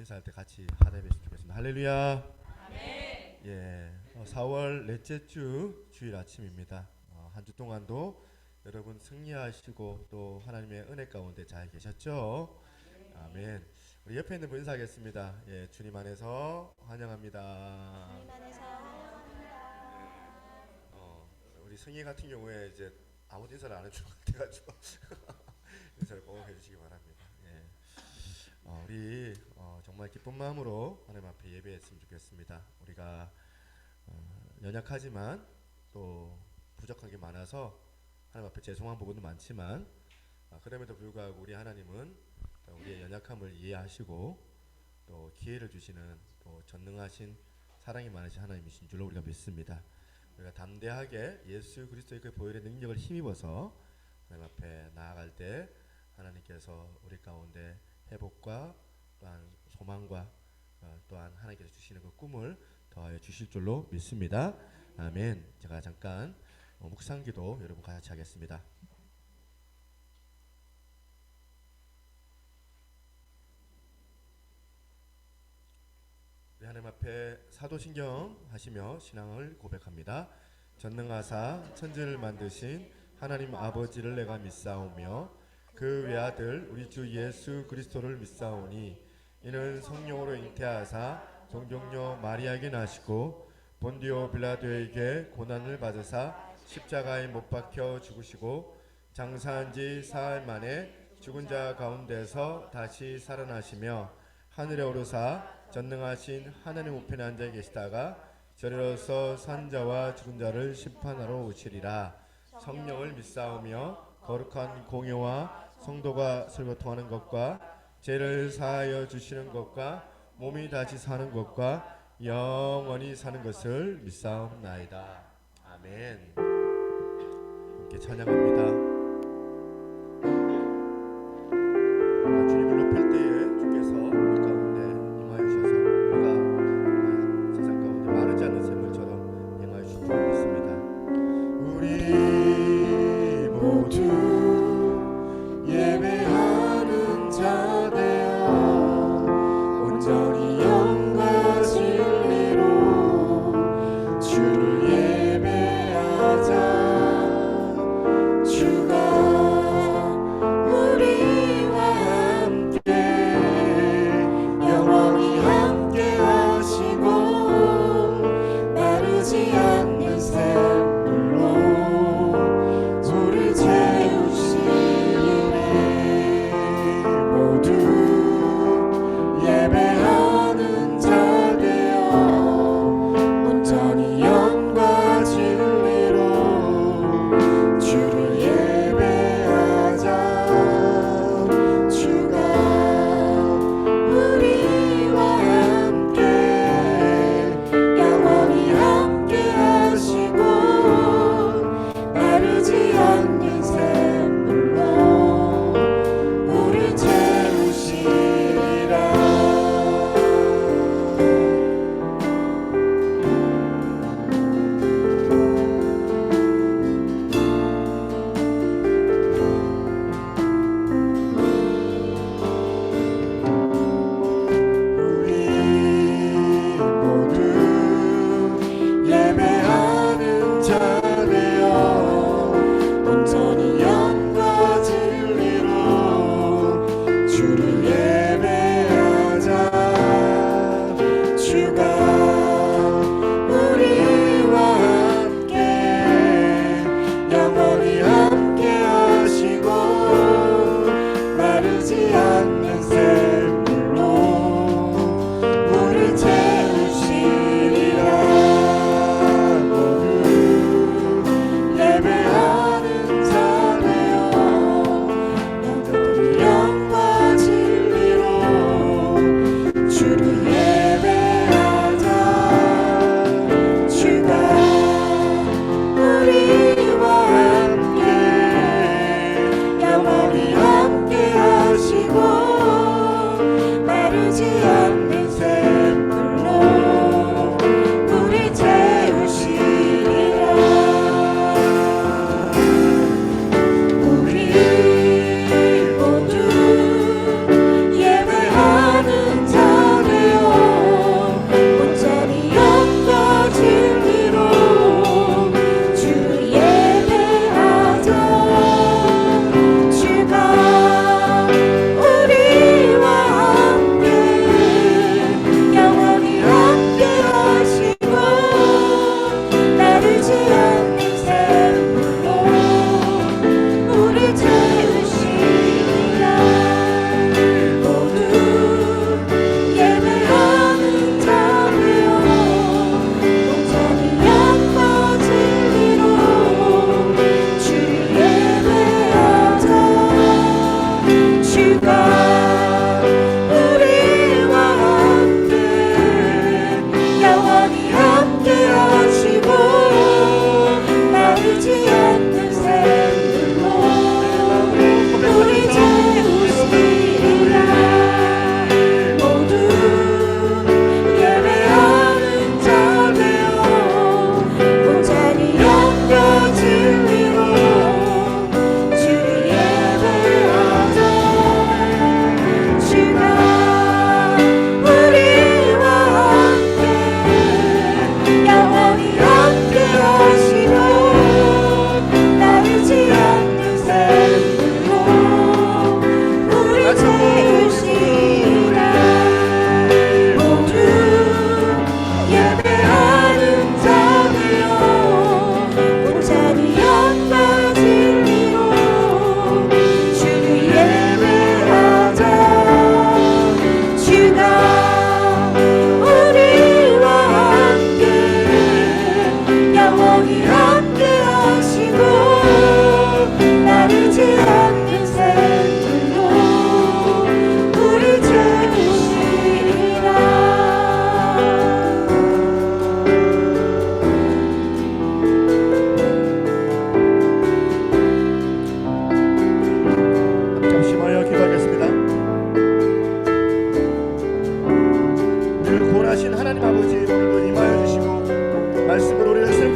인사할 때 같이 하다 뵙시면 좋겠습니다. 할렐루야. 네. 예, 4월 넷째 주 주일 아침입니다. 한 주 동안도 여러분 승리하시고 또 하나님의 은혜 가운데 잘 계셨죠? 아멘. 우리 옆에 있는 분 인사하겠습니다. 예, 주님 안에서 환영합니다. 주님 안에서 환영합니다. 우리 승희 같은 경우에 이제 아무 인사를 안 해주고 같아가지고 인사를 꼭 해주시기 바랍니다. 예. 우리 정말 기쁜 마음으로 하나님 앞에 예배했으면 좋겠습니다. 우리가 연약하지만 또 부족한 게 많아서 하나님 앞에 죄송한 부분도 많지만 그럼에도 불구하고 우리 하나님은 우리의 연약함을 이해하시고 또 기회를 주시는 또 전능하신 사랑이 많으신 하나님이신 줄로 우리가 믿습니다. 우리가 담대하게 예수 그리스도의 그 보혈의 능력을 힘입어서 하나님 앞에 나아갈 때 하나님께서 우리 가운데 회복과 또한 소망과 또한 하나님께서 주시는 그 꿈을 더하여 주실 줄로 믿습니다. 아멘. 제가 잠깐 묵상기도 여러분 같이 하겠습니다. 우리 하나님 앞에 사도신경 하시며 신앙을 고백합니다. 전능하사 천지를 만드신 하나님 아버지를 내가 믿사오며 그 외아들 우리 주 예수 그리스도를 믿사오니 이는 성령으로 잉태하사 동정녀 마리아에게 나시고 본디오 빌라도에게 고난을 받으사 십자가에 못 박혀 죽으시고 장사한 지 사흘 만에 죽은 자 가운데서 다시 살아나시며 하늘에 오르사 전능하신 하나님 우편에 앉아 계시다가 저리로서 산 자와 죽은 자를 심판하러 오시리라. 성령을 믿사오며 거룩한 공예와 성도가 설교 통하는 것과 죄를 사하여 주시는 것과 몸이 다시 사는 것과 영원히 사는 것을 믿사옵나이다. 아멘. 함께 찬양합니다. 주님을 높일 때에 주께서 우리 가운데 임하여 주셔서 우리가 정말 세상 가운데 마르지 않는 샘물처럼 임하여 주실 줄 믿습니다. 우리 모두 예배하는 자 되어 온전히 영과 진리로 주를 예배하자. 주가 우리와 함께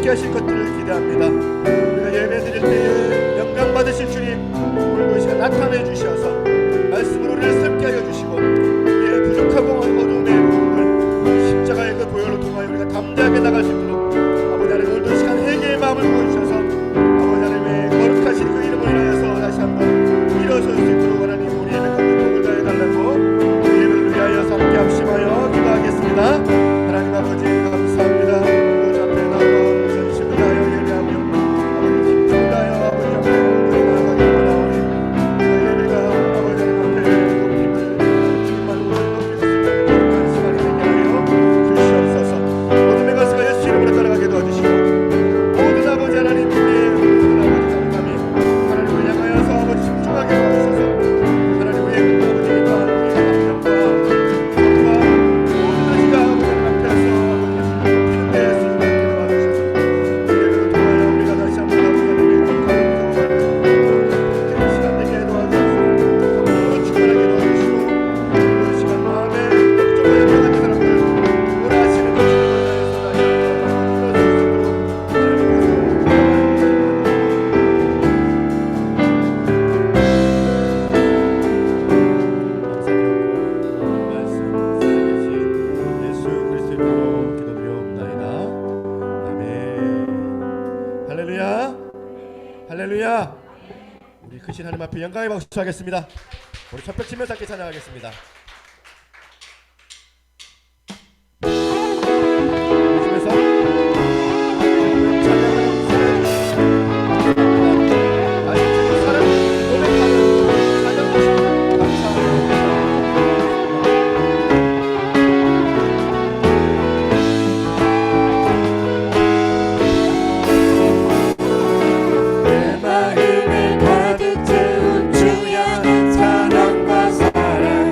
함께 하실 것들을 기대합니다. 우리가 예배 드릴 때에 영광 받으실 주님, 오늘 이 시간 나타내 주셔서 말씀으로 우리를 샘게 하여 주시고 우리의 부족하고 어두움의 부분을 십자가의 그 보혈로 통하여 우리가 담대하게 나갈 수 있도록 아버지 하나님 오늘도 이 시간 회개의 마음을 부어주셔서 아버지 하나님의 거룩하신 그 이름을 인하여서 다시 한번 일어설 수 있도록 하나님 우리 예배 가운데 복을 다해달라고 우리 예배를 위하여서 함께 합심하여 기도하겠습니다. 하나님 아버지 감사합니다. 그 앞에 나와 전심을 다하여 예배하며 아버지 힘을 다하여 아버지 앞에 나아가기 원하오니 예배가 아버지 하나님 앞에 높임을 주님만 높일 수 있는 시간이 되게 하여 주시옵소서. 모든 내 가스가 예수 이름으로 따라가게 도와주시고 모든 아버지 하나님 우리의 모든 아버지 감감이 하나님을 향하여서 아버지 집중하게 도와주셔서 하나님 우리의 그 아버지니까 우리의 감정과 모든 의지가 아버지 앞에서 아버지 높이는 데 쓰임을 받게 도와주셔서 예배를 통하여 우리가 다시 한번 아버지 하나님의 거룩한 기도를 시간 되게 도와주셔서 성령으로 충만하게 도와주시고 그 시간 마음에 걱정과 염려하는 사람들 원하시는 그 주님을 다해서 다시 한번 이루어질 수 있도록 감사드리고 말씀 살아계신 예수 그리스도의 이름으로 기도드리옵나이다. 아멘. 할렐루야, 할렐루야. 우리 크신 하나님 앞에 영광의 박수 하겠습니다. 우리 첫벽 치면서 함께 찬양하겠습니다. 주면서 찬양을 아이들의 사랑 고백하는 찬양 감사합니다. 내 마음을 가득 채운 주의 사랑과 사랑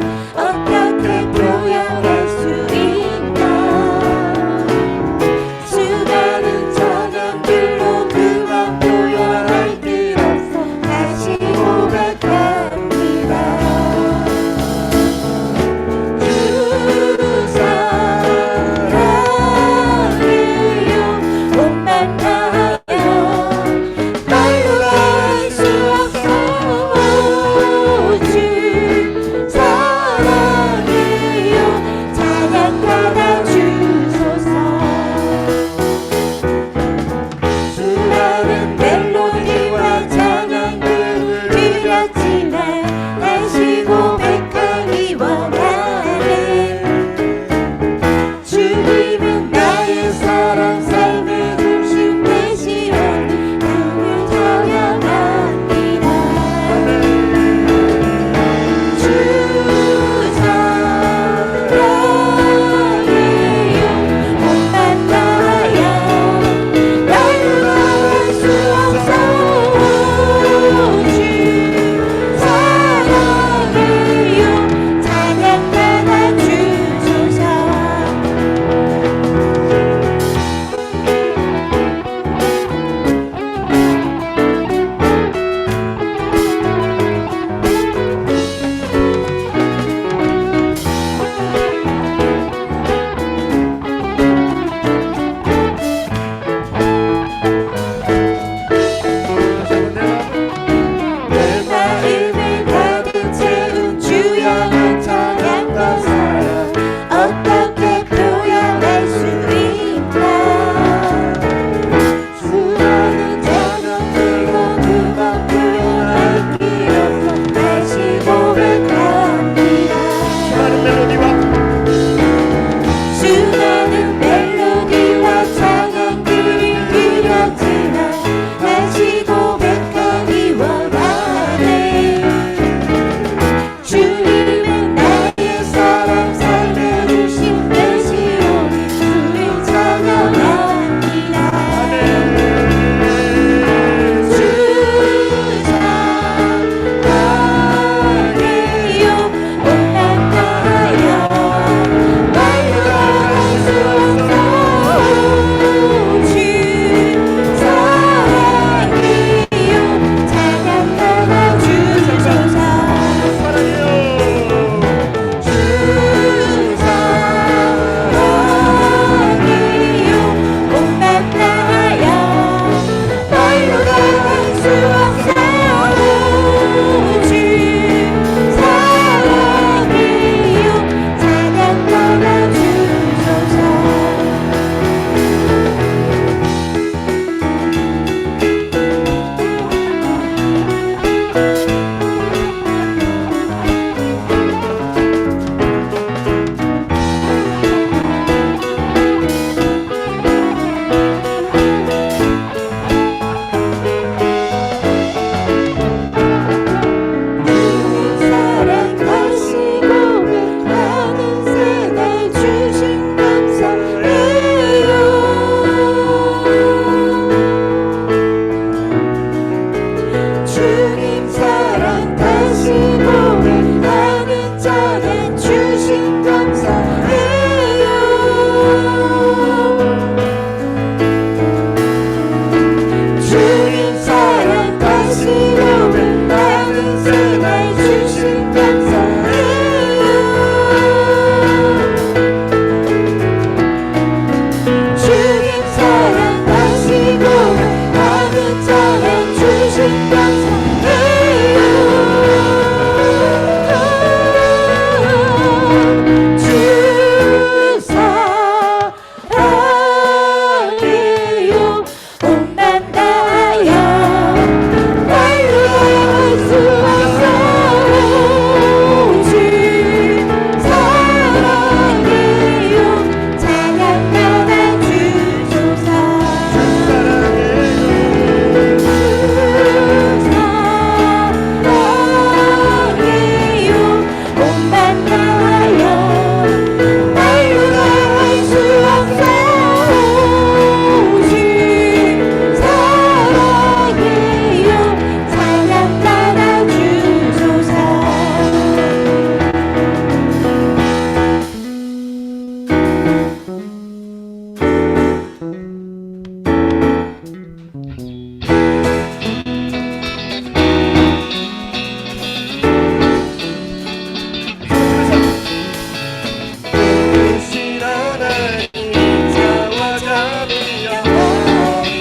크신 하나님 인자와 자비 영원히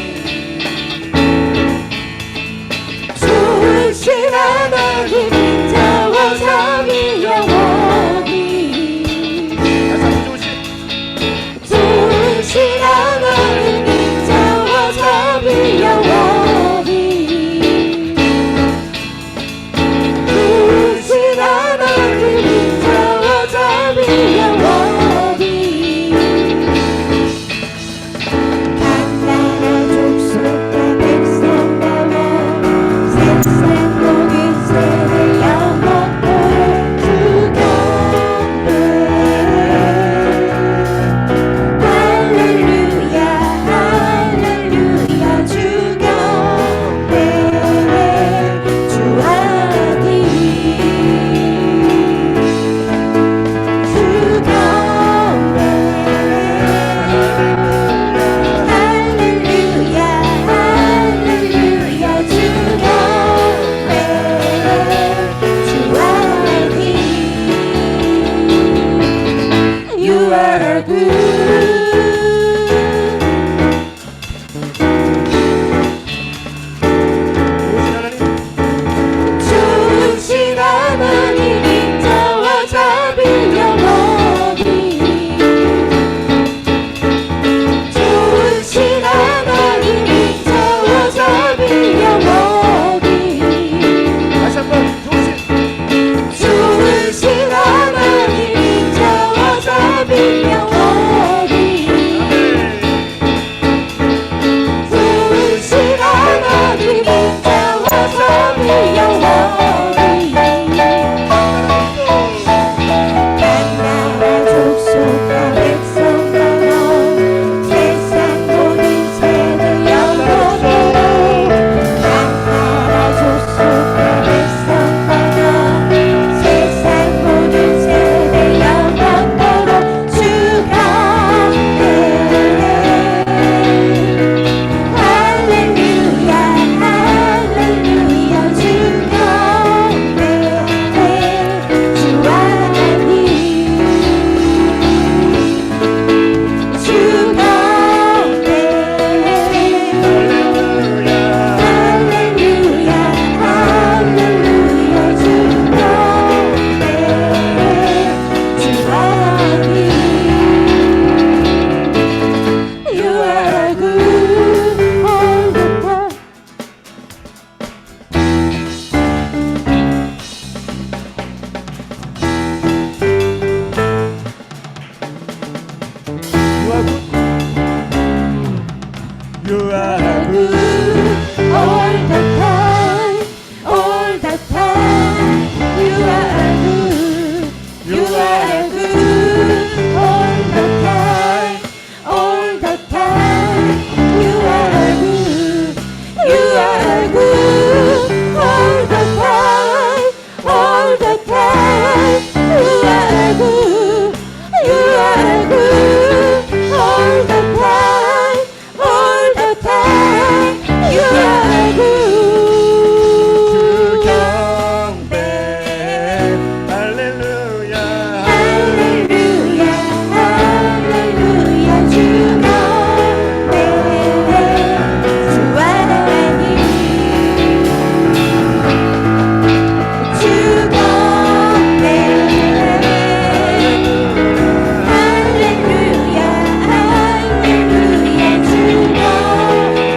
좋으신 하나님 인자와 자비 영원히 좋으신 하나님 인자와 자비 영원히 좋으신 하나님 인자와 자비 영원히 각 나라 족속과 백성과 세상 모든 세대 영원토록 주경배 할렐루야 할렐루야 주경배 주하니 주경배 할렐루야 할렐루야 주경배 주하니 You are good 좋으신 하나님 인자와 자비 영원히 좋으신 하나님 인자와 자비 영원히 다시 한번 좋으신 하나님 인자와 자비 영원히 좋으신 하나님 인자와 자비 영원히 각 나라 족속과 백성과 세상 모든 세대 영원토록 각 나라 족속과 백성과 세상 모든 세대 영원토록 주경배 할렐루야 할렐루야 주경배 주하니 주경배 할렐루야 할렐루야 주경배 주하니 You are good all the time You are good all the time, all the time. You are good, you are good all the time, all the time. You are good, you are good all the time, all the time. You are good, you are good all the time, all the time. You are good. 주경배 할렐루야 할렐루야 할렐루야 주경배 주하니 주경배 할렐루야 할렐루야 주경배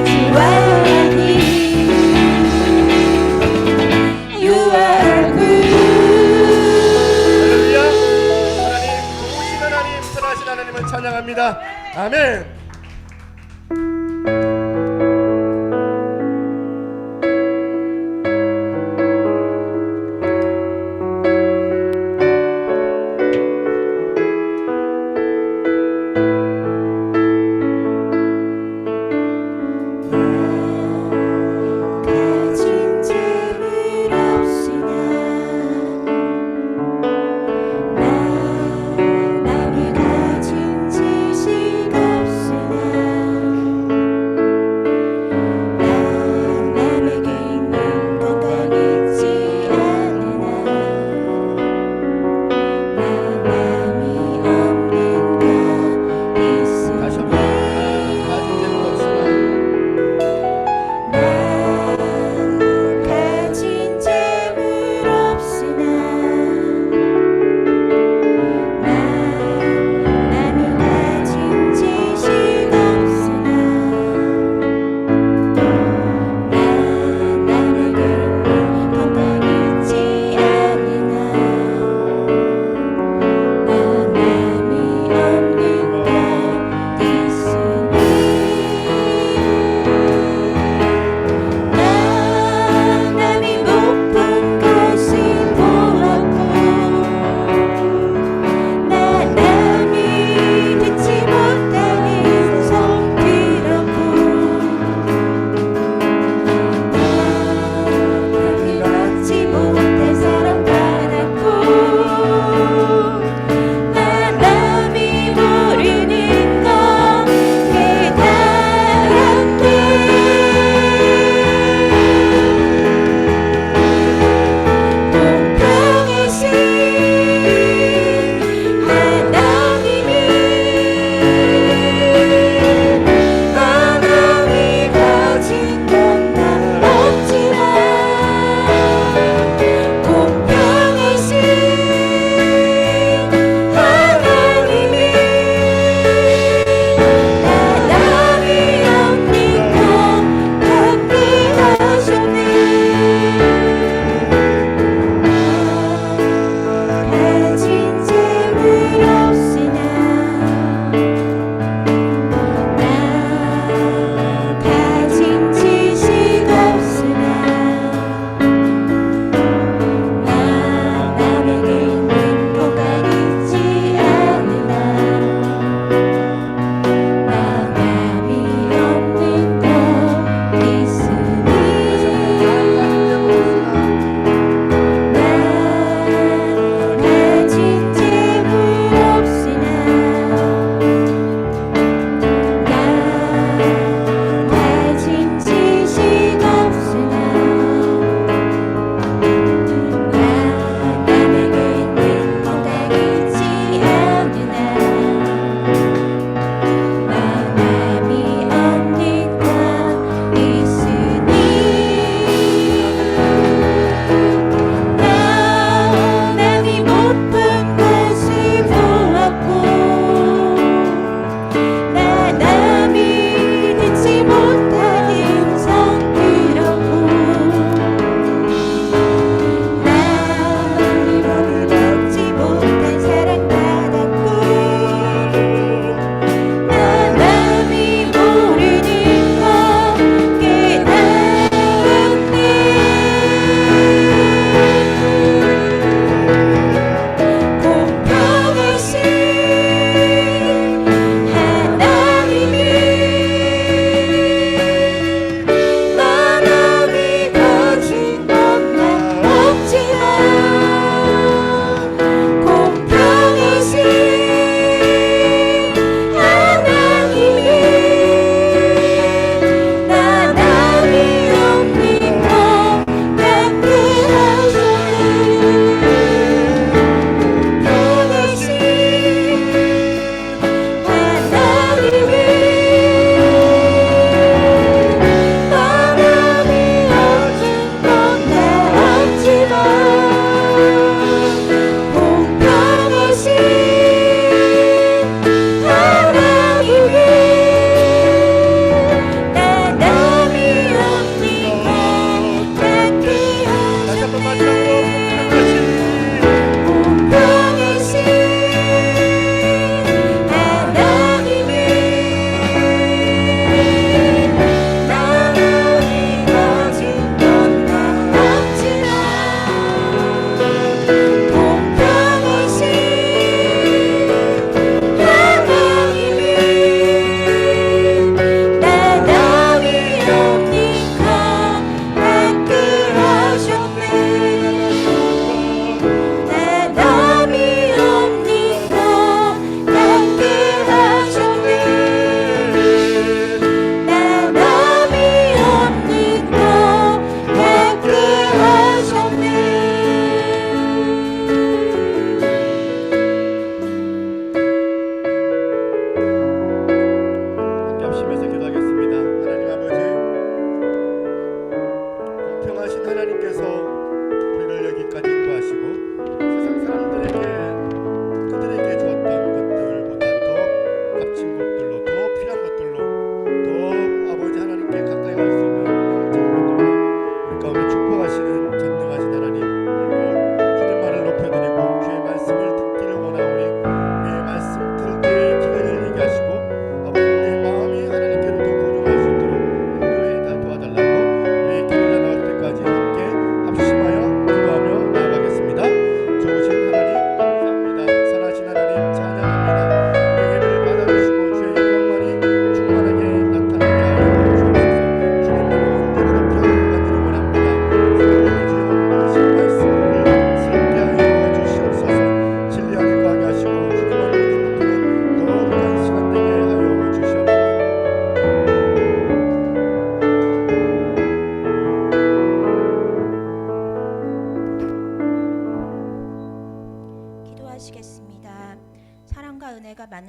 주하니 You are good 할렐루야 하나님 좋으신 하나님 선하신 하나님을 찬양합니다. 아멘. 가진 재물 없으나 남이 가진 지식 없으나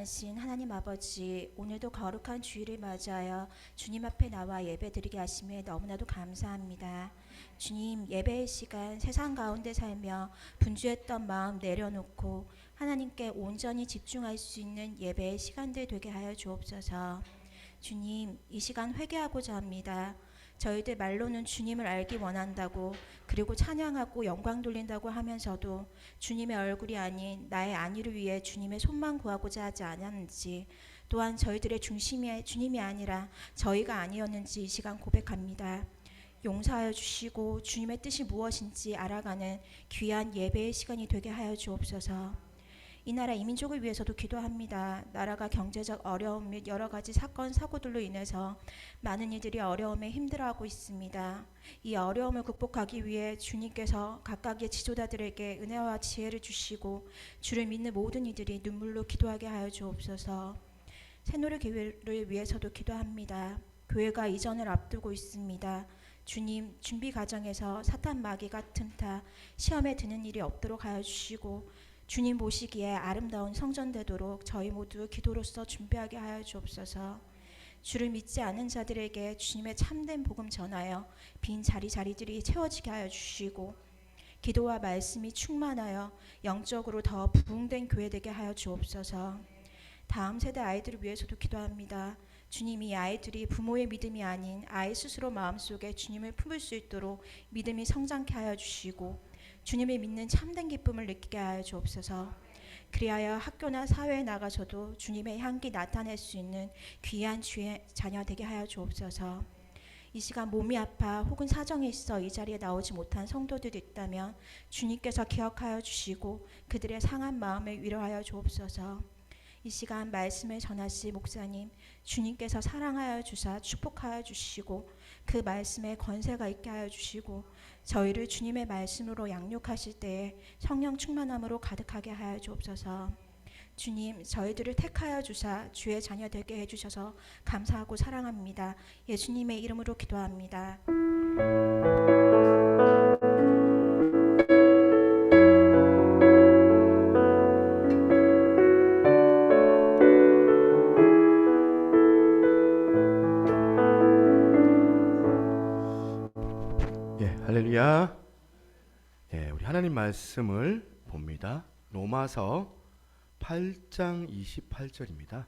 전능하신 하나님 아버지, 오늘도 거룩한 주일을 맞이하여 주님 앞에 나와 예배드리게 하심에 너무나도 감사합니다. 주님, 예배의 시간 세상 가운데 살며 분주했던 마음 내려놓고 하나님께 온전히 집중할 수 있는 예배의 시간들 되게 하여 주옵소서. 주님, 이 시간 회개하고자 합니다. 저희들 말로는 주님을 알기 원한다고, 그리고 찬양하고 영광 돌린다고 하면서도 주님의 얼굴이 아닌 나의 안위를 위해 주님의 손만 구하고자 하지 않았는지, 또한 저희들의 중심이 주님이 아니라 저희가 아니었는지 이 시간 고백합니다. 용서하여 주시고 주님의 뜻이 무엇인지 알아가는 귀한 예배의 시간이 되게 하여 주옵소서. 이 나라 이민족을 위해서도 기도합니다. 나라가 경제적 어려움 및 여러 가지 사건 사고들로 인해서 많은 이들이 어려움에 힘들어하고 있습니다. 이 어려움을 극복하기 위해 주님께서 각각의 지도자들에게 은혜와 지혜를 주시고 주를 믿는 모든 이들이 눈물로 기도하게 하여 주옵소서. 새노래 교회를 위해서도 기도합니다. 교회가 이전을 앞두고 있습니다. 주님, 준비 과정에서 사탄 마귀가 틈타 시험에 드는 일이 없도록 하여 주시고 주님 보시기에 아름다운 성전 되도록 저희 모두 기도로서 준비하게 하여 주옵소서. 주를 믿지 않은 자들에게 주님의 참된 복음 전하여 빈 자리들이 채워지게 하여 주시고 기도와 말씀이 충만하여 영적으로 더 부흥된 교회 되게 하여 주옵소서. 다음 세대 아이들을 위해서도 기도합니다. 주님, 이 아이들이 부모의 믿음이 아닌 아이 스스로 마음속에 주님을 품을 수 있도록 믿음이 성장케 하여 주시고 주님을 믿는 참된 기쁨을 느끼게 하여 주옵소서. 그리하여 학교나 사회에 나가서도 주님의 향기 나타낼 수 있는 귀한 주의 자녀 되게 하여 주옵소서. 이 시간 몸이 아파 혹은 사정이 있어 이 자리에 나오지 못한 성도들이 있다면 주님께서 기억하여 주시고 그들의 상한 마음을 위로하여 주옵소서. 이 시간 말씀을 전하실 목사님, 주님께서 사랑하여 주사 축복하여 주시고 그 말씀에 권세가 있게 하여 주시고 저희를 주님의 말씀으로 양육하실 때에 성령 충만함으로 가득하게 하여 주옵소서. 주님, 저희들을 택하여 주사 주의 자녀 되게 해주셔서 감사하고 사랑합니다. 예수님의 이름으로 기도합니다. 할렐루야. 우리 하나님 말씀을 봅니다. 로마서 8장 28절입니다.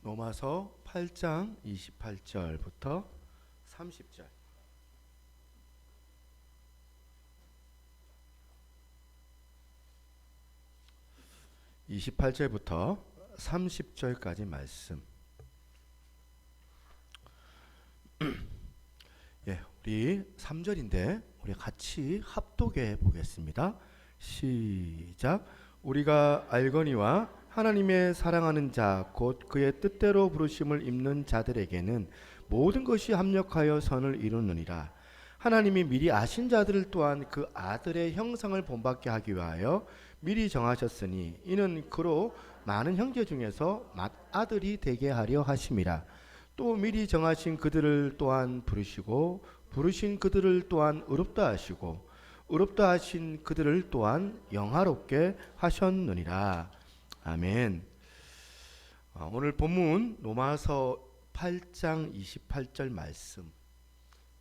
로마서 8장 28절부터 30절. 28절부터 30절까지 말씀. 우리 3절인데 우리 같이 합독해 보겠습니다. 시작. 우리가 알거니와 하나님의 사랑하는 자 곧 그의 뜻대로 부르심을 입는 자들에게는 모든 것이 합력하여 선을 이루느니라. 하나님이 미리 아신 자들을 또한 그 아들의 형상을 본받게 하기 위하여 미리 정하셨으니 이는 그로 많은 형제 중에서 맏아들이 되게 하려 하심이라. 또 미리 정하신 그들을 또한 부르시고 부르신 그들을 또한 의롭다 하시고 의롭다 하신 그들을 또한 영화롭게 하셨느니라. 아멘. 오늘 본문 로마서 8장 28절 말씀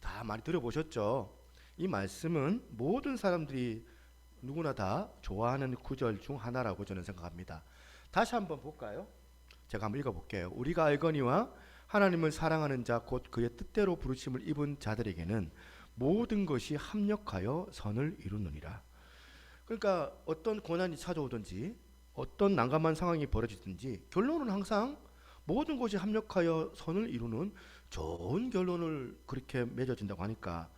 다 많이 들어보셨죠? 이 말씀은 모든 사람들이 누구나 다 좋아하는 구절 중 하나라고 저는 생각합니다. 다시 한번 볼까요? 제가 한번 읽어볼게요. 우리가 알거니와 하나님을 사랑하는 자 곧 그의 뜻대로 부르심을 입은 자들에게는 모든 것이 합력하여 선을 이루느니라. 그러니까 어떤 고난이 찾아오든지 어떤 난감한 상황이 벌어지든지 결론은 항상 모든 것이 합력하여 선을 이루는 좋은 결론을 그렇게 맺어진다고 하니까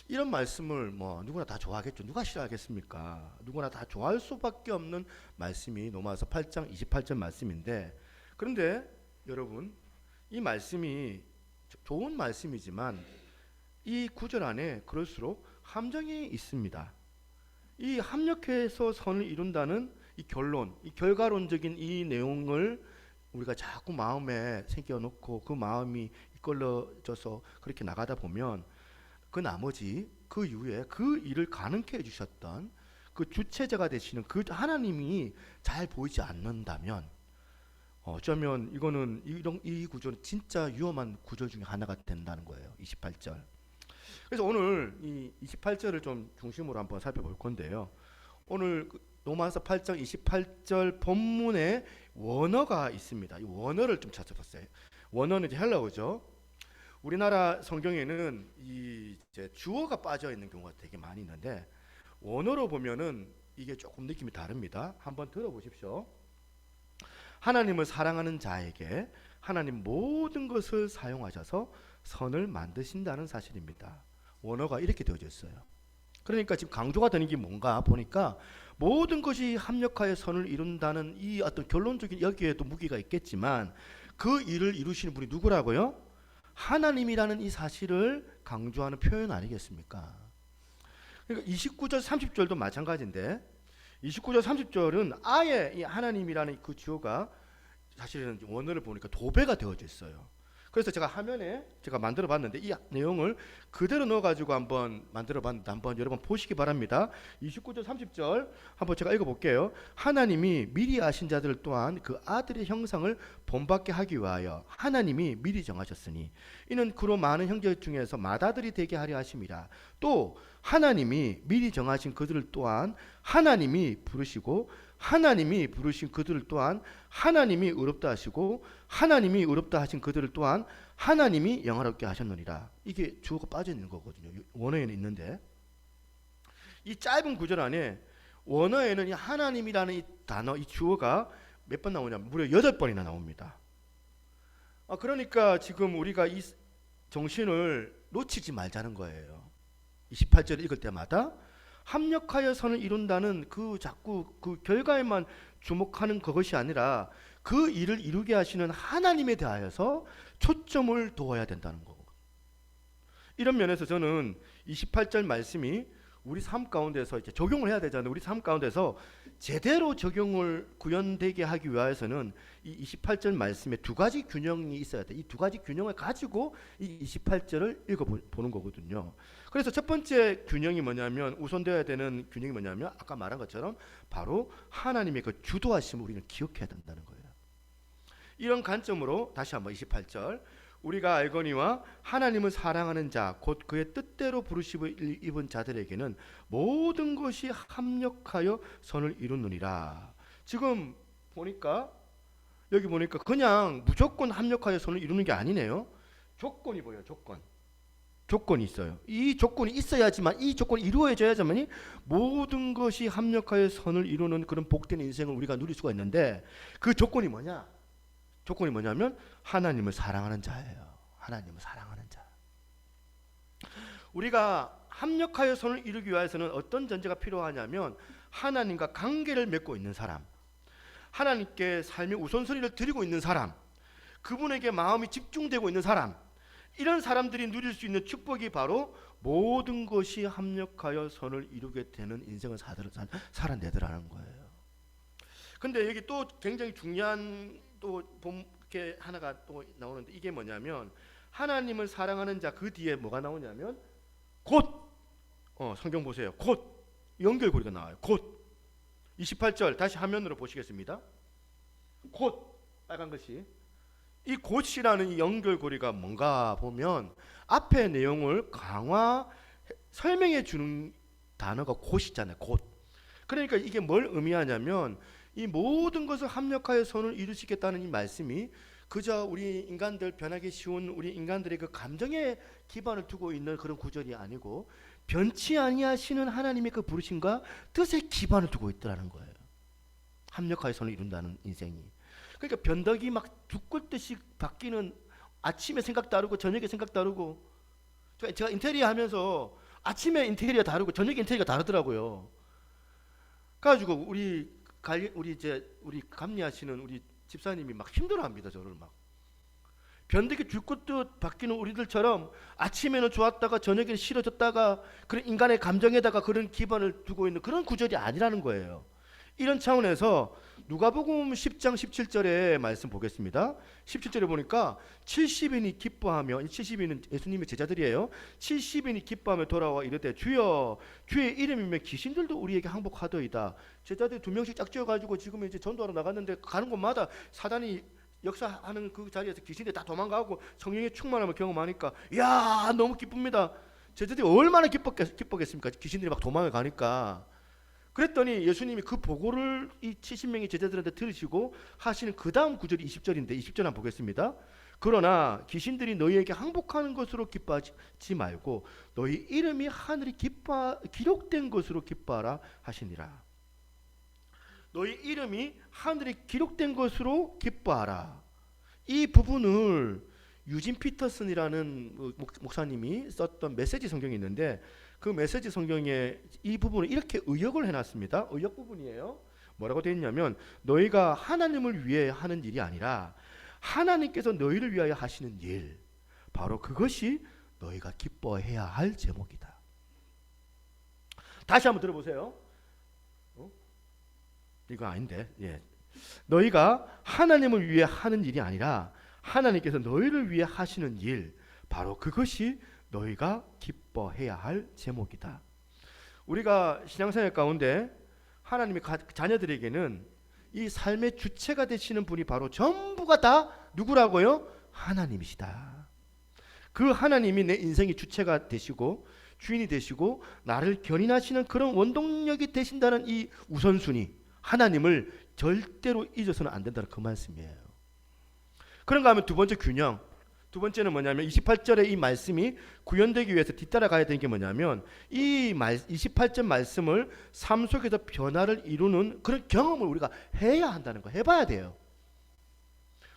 이런 말씀을 누구나 다 좋아하겠죠. 누가 싫어하겠습니까? 누구나 다 좋아할 수밖에 없는 말씀이 로마서 8장 28절 말씀인데, 그런데 여러분, 이 말씀이 좋은 말씀이지만 이 구절 안에 그럴수록 함정이 있습니다. 이 합력해서 선을 이룬다는 이 결론, 이 결과론적인 이 내용을 우리가 자꾸 마음에 새겨놓고 그 마음이 이끌어져서 그렇게 나가다 보면 그 나머지 그 이후에 그 일을 가능케 해주셨던 그 주체자가 되시는 그 하나님이 잘 보이지 않는다면 어쩌면 이거는 이 구조는 진짜 위험한 구조 중에 하나가 된다는 거예요. 28절. 그래서 오늘 이 28절을 좀 중심으로 한번 살펴볼 건데요. 오늘 로마서 8장 28절 본문에 원어가 있습니다. 이 원어를 좀 찾아봤어요. 원어는 이제 헬라어죠. 우리나라 성경에는 이 이제 주어가 빠져 있는 경우가 되게 많이 있는데 원어로 보면은 이게 조금 느낌이 다릅니다. 한번 들어보십시오. 하나님을 사랑하는 자에게 하나님 모든 것을 사용하셔서 선을 만드신다는 사실입니다. 원어가 이렇게 되어져 있어요. 그러니까 지금 강조가 되는 게 뭔가 보니까 모든 것이 합력하여 선을 이룬다는 이 어떤 결론적인 여기에도 무기가 있겠지만 그 일을 이루시는 분이 누구라고요? 하나님이라는 이 사실을 강조하는 표현 아니겠습니까? 그러니까 29절 30절도 마찬가지인데 29절 30절은 아예 이 하나님이라는 그 주어가 사실은 원어를 보니까 도배가 되어져 있어요. 그래서 제가 화면에 제가 만들어 봤는데 이 내용을 그대로 넣어 가지고 한번 만들어 봤는데 한번 여러분 보시기 바랍니다. 29절 30절 한번 제가 읽어 볼게요. 하나님이 미리 아신 자들 또한 그 아들의 형상을 본받게 하기 위하여 하나님이 미리 정하셨으니 이는 그로 많은 형제 중에서 맏아들이 되게 하려 하심이라. 또 하나님이 미리 정하신 그들을 또한 하나님이 부르시고 하나님이 부르신 그들을 또한 하나님이 의롭다 하시고 하나님이 의롭다 하신 그들을 또한 하나님이 영화롭게 하셨느니라. 이게 주어가 빠져 있는 거거든요. 원어에는 있는데 이 짧은 구절 안에 원어에는 이 하나님이라는 이 단어, 이 주어가 몇 번 나오냐면 무려 8번이나 나옵니다. 그러니까 지금 우리가 이 정신을 놓치지 말자는 거예요. 28절을 읽을 때마다 합력하여 선을 이룬다는 그 자꾸 그 결과에만 주목하는 그것이 아니라 그 일을 이루게 하시는 하나님에 대하여서 초점을 두어야 된다는 거고. 이런 면에서 저는 28절 말씀이 우리 삶 가운데서 이제 적용을 해야 되잖아요. 우리 삶 가운데서 제대로 적용을 구현되게 하기 위해서는 이 28절 말씀에 두 가지 균형이 있어야 돼. 이 두 가지 균형을 가지고 이 28절을 읽어보는 거거든요. 그래서 첫 번째 균형이 뭐냐면 우선되어야 되는 균형이 뭐냐면 아까 말한 것처럼 바로 하나님의 그 주도하심을 우리는 기억해야 된다는 거예요. 이런 관점으로 다시 한번 28절 우리가 알거니와 하나님을 사랑하는 자 곧 그의 뜻대로 부르심을 입은 자들에게는 모든 것이 합력하여 선을 이루느니라. 지금 보니까 여기 보니까 그냥 무조건 합력하여 선을 이루는 게 아니네요. 조건이 보여요. 조건이 있어요. 이 조건이 있어야지만 이 조건이 이루어져야지만 모든 것이 합력하여 선을 이루는 그런 복된 인생을 우리가 누릴 수가 있는데 그 조건이 뭐냐? 조건이 뭐냐면 하나님을 사랑하는 자예요. 하나님을 사랑하는 자. 우리가 합력하여 선을 이루기 위해서는 어떤 전제가 필요하냐면 하나님과 관계를 맺고 있는 사람, 하나님께 삶의 우선순위를 드리고 있는 사람, 그분에게 마음이 집중되고 있는 사람, 이런 사람들이 누릴 수 있는 축복이 바로 모든 것이 합력하여 선을 이루게 되는 인생을 살아내더라는 거예요. 근데 여기 또 굉장히 중요한 또 게 하나가 또 나오는데 이게 뭐냐면 하나님을 사랑하는 자 그 뒤에 뭐가 나오냐면 곧 성경 보세요. 곧 연결고리가 나와요. 곧 28절 다시 화면으로 보시겠습니다. 곧 빨간 것이 이 곧이라는 이 연결고리가 뭔가 보면 앞의 내용을 설명해 주는 단어가 곧이잖아요. 곧. 그러니까 이게 뭘 의미하냐면 이 모든 것을 합력하여 선을 이루시겠다는 이 말씀이 그저 우리 인간들 변하기 쉬운 우리 인간들의 그 감정에 기반을 두고 있는 그런 구절이 아니고 변치 아니하시는 하나님의 그 부르심과 뜻에 기반을 두고 있더라는 거예요. 합력하여 선을 이룬다는 인생이. 그러니까 변덕이 막 죽을 듯이 바뀌는 아침에 생각 다르고 저녁에 생각 다르고 제가 인테리어 하면서 아침에 인테리어 다르고 저녁에 인테리어가 다르더라고요. 그래가지고 우리 감리하시는 우리 집사님이 막 힘들어합니다. 저를 막 변덕이 줄것도 바뀌는 우리들처럼 아침에는 좋았다가 저녁에는 싫어졌다가 그런 인간의 감정에다가 그런 기반을 두고 있는 그런 구절이 아니라는 거예요. 이런 차원에서 누가복음 10장 17절의 말씀 보겠습니다. 17절에 보니까 70인이 기뻐하며, 70인은 예수님의 제자들이에요. 70인이 기뻐하며 돌아와 이르되 주여 주의 이름이면 귀신들도 우리에게 항복하더이다. 제자들이 2명씩 짝지어가지고 지금 이제 전도하러 나갔는데 가는 곳마다 사단이 역사하는 그 자리에서 귀신들이 다 도망가고 성령의 충만함을 경험하니까 이야 너무 기쁩니다. 제자들이 얼마나 기뻤겠습니까? 귀신들이 막 도망을 가니까. 그랬더니 예수님이 그 보고를 이 70명의 제자들한테 들으시고 하시는 그 다음 구절이 20절인데 20절 한번 보겠습니다. 그러나 귀신들이 너희에게 항복하는 것으로 기뻐하지 말고 너희 이름이 하늘에 기록된 것으로 기뻐하라 하시니라. 너희 이름이 하늘에 기록된 것으로 기뻐하라. 이 부분을 유진 피터슨이라는 목사님이 썼던 메시지 성경이 있는데 그 메시지 성경에 이 부분을 이렇게 의역을 해놨습니다. 의역 부분이에요. 뭐라고 되어 있냐면 너희가 하나님을 위해 하는 일이 아니라 하나님께서 너희를 위하여 하시는 일, 바로 그것이 너희가 기뻐해야 할 제목이다. 다시 한번 들어보세요. 이거 아닌데, 너희가 하나님을 위해 하는 일이 아니라 하나님께서 너희를 위해 하시는 일, 바로 그것이 너희가 기뻐해야 할 제목이다. 우리가 신앙생활 가운데 하나님의 자녀들에게는 이 삶의 주체가 되시는 분이 바로 전부가 다 누구라고요? 하나님이시다. 그 하나님이 내 인생의 주체가 되시고 주인이 되시고 나를 견인하시는 그런 원동력이 되신다는 이 우선순위, 하나님을 절대로 잊어서는 안 된다는 그 말씀이에요. 그런가 하면 두 번째 균형, 두 번째는 뭐냐면 28절의 이 말씀이 구현되기 위해서 뒤따라가야 되는 게 뭐냐면 이 28절 말씀을 삶 속에서 변화를 이루는 그런 경험을 우리가 해야 한다는 거, 해봐야 돼요.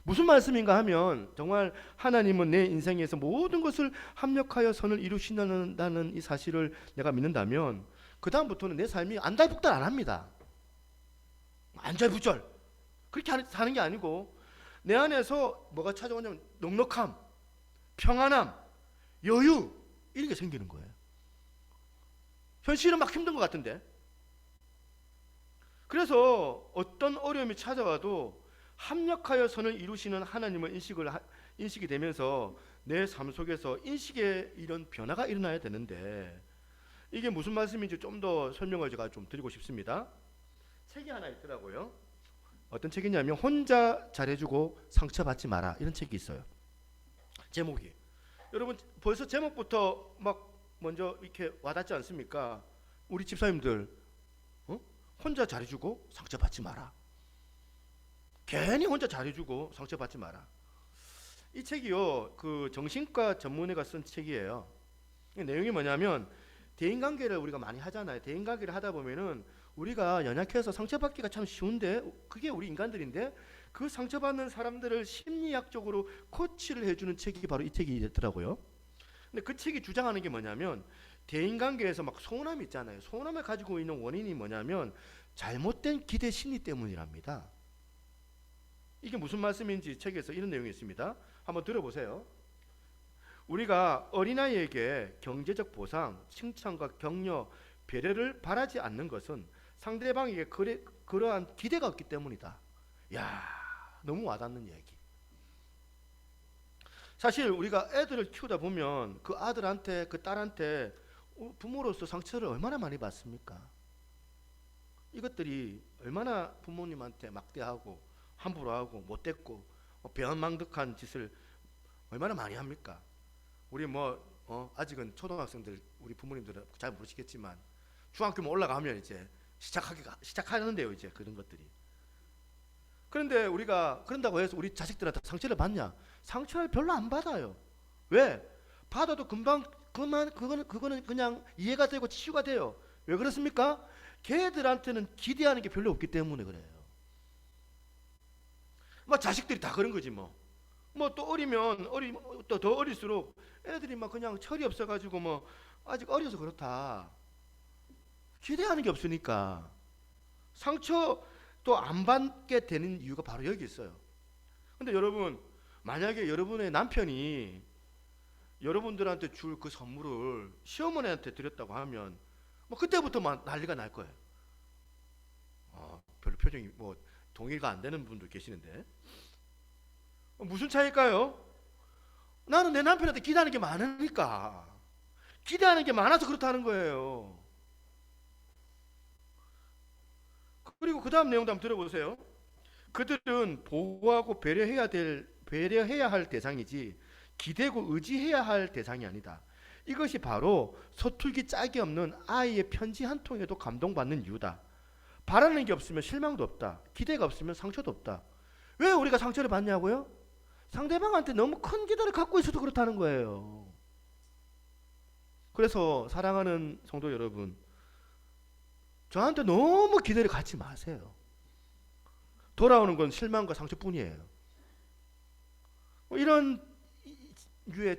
무슨 말씀인가 하면 정말 하나님은 내 인생에서 모든 것을 합력하여 선을 이루신다는 이 사실을 내가 믿는다면 그 다음부터는 내 삶이 안달복달 안 합니다. 안절부절 그렇게 사는 게 아니고 내 안에서 뭐가 찾아오냐면 넉넉함, 평안함, 여유, 이런 게 생기는 거예요. 현실은 막 힘든 것 같은데. 그래서 어떤 어려움이 찾아와도 합력하여 선을 이루시는 하나님을 인식이 되면서 내 삶 속에서 인식의 이런 변화가 일어나야 되는데, 이게 무슨 말씀인지 좀 더 설명을 제가 좀 드리고 싶습니다. 책이 하나 있더라고요. 어떤 책이냐면 혼자 잘해주고 상처받지 마라, 이런 책이 있어요. 제목이, 여러분 벌써 제목부터 막 먼저 이렇게 와닿지 않습니까? 우리 집사님들 혼자 잘해주고 상처받지 마라. 괜히 혼자 잘해주고 상처받지 마라. 이 책이요, 그 정신과 전문의가 쓴 책이에요. 내용이 뭐냐면 대인관계를 우리가 많이 하잖아요. 대인관계를 하다 보면은 우리가 연약해서 상처받기가 참 쉬운데, 그게 우리 인간들인데, 그 상처받는 사람들을 심리학적으로 코치를 해주는 책이 바로 이 책이더라고요. 근데 그 책이 주장하는 게 뭐냐면 대인관계에서 막 서운함이 있잖아요. 서운함을 가지고 있는 원인이 뭐냐면 잘못된 기대 심리 때문이랍니다. 이게 무슨 말씀인지 책에서 이런 내용이 있습니다. 한번 들어보세요. 우리가 어린아이에게 경제적 보상, 칭찬과 격려, 배려를 바라지 않는 것은 상대방에게 그러한 기대가 없기 때문이다. 야, 너무 와닿는 얘기. 사실 우리가 애들을 키우다 보면 그 아들한테, 그 딸한테 부모로서 상처를 얼마나 많이 받습니까? 이것들이 얼마나 부모님한테 막대하고 함부로 하고 못됐고 배은망덕한 짓을 얼마나 많이 합니까? 우리 아직은 초등학생들, 우리 부모님들은 잘 모르시겠지만 중학교 올라가면 이제 시작하는데요, 이제 그런 것들이. 그런데 우리가 그런다고 해서 우리 자식들한테 상처를 받냐? 상처를 별로 안 받아요. 왜? 받아도 금방 그거는 그냥 이해가 되고 치유가 돼요. 왜 그렇습니까? 걔들한테는 기대하는 게 별로 없기 때문에 그래요. 자식들이 다 그런 거지 뭐 또 어리면 또 더 어릴수록 애들이 그냥 철이 없어가지고 아직 어려서 그렇다. 기대하는 게 없으니까 상처 또 안 받게 되는 이유가 바로 여기 있어요. 근데 여러분, 만약에 여러분의 남편이 여러분들한테 줄 그 선물을 시어머니한테 드렸다고 하면 그때부터 난리가 날 거예요. 별로 표정이 동의가 안 되는 분도 계시는데 무슨 차이일까요? 나는 내 남편한테 기대하는 게 많으니까, 기대하는 게 많아서 그렇다는 거예요. 그리고 그 다음 내용도 한번 들어보세요. 그들은 보호하고 배려해야 할 대상이지 기대고 의지해야 할 대상이 아니다. 이것이 바로 서툴기 짝이 없는 아이의 편지 한 통에도 감동받는 이유다. 바라는 게 없으면 실망도 없다. 기대가 없으면 상처도 없다. 왜 우리가 상처를 받냐고요? 상대방한테 너무 큰 기대를 갖고 있어도 그렇다는 거예요. 그래서 사랑하는 성도 여러분, 저한테 너무 기대를 갖지 마세요. 돌아오는 건 실망과 상처뿐이에요. 이런 유의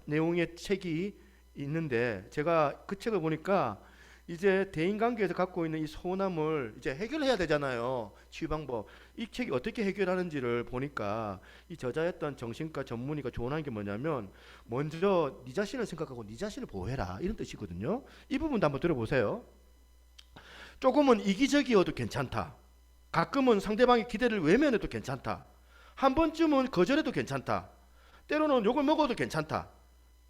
내용의 책이 있는데 제가 그 책을 보니까 이제 대인관계에서 갖고 있는 이 소원함을 이제 해결해야 되잖아요. 치유 방법. 이 책이 어떻게 해결하는지를 보니까 이 저자였던 정신과 전문의가 조언한 게 뭐냐면, 먼저 네 자신을 생각하고 네 자신을 보호해라, 이런 뜻이거든요. 이 부분도 한번 들어보세요. 조금은 이기적이어도 괜찮다. 가끔은 상대방의 기대를 외면해도 괜찮다. 한 번쯤은 거절해도 괜찮다. 때로는 욕을 먹어도 괜찮다.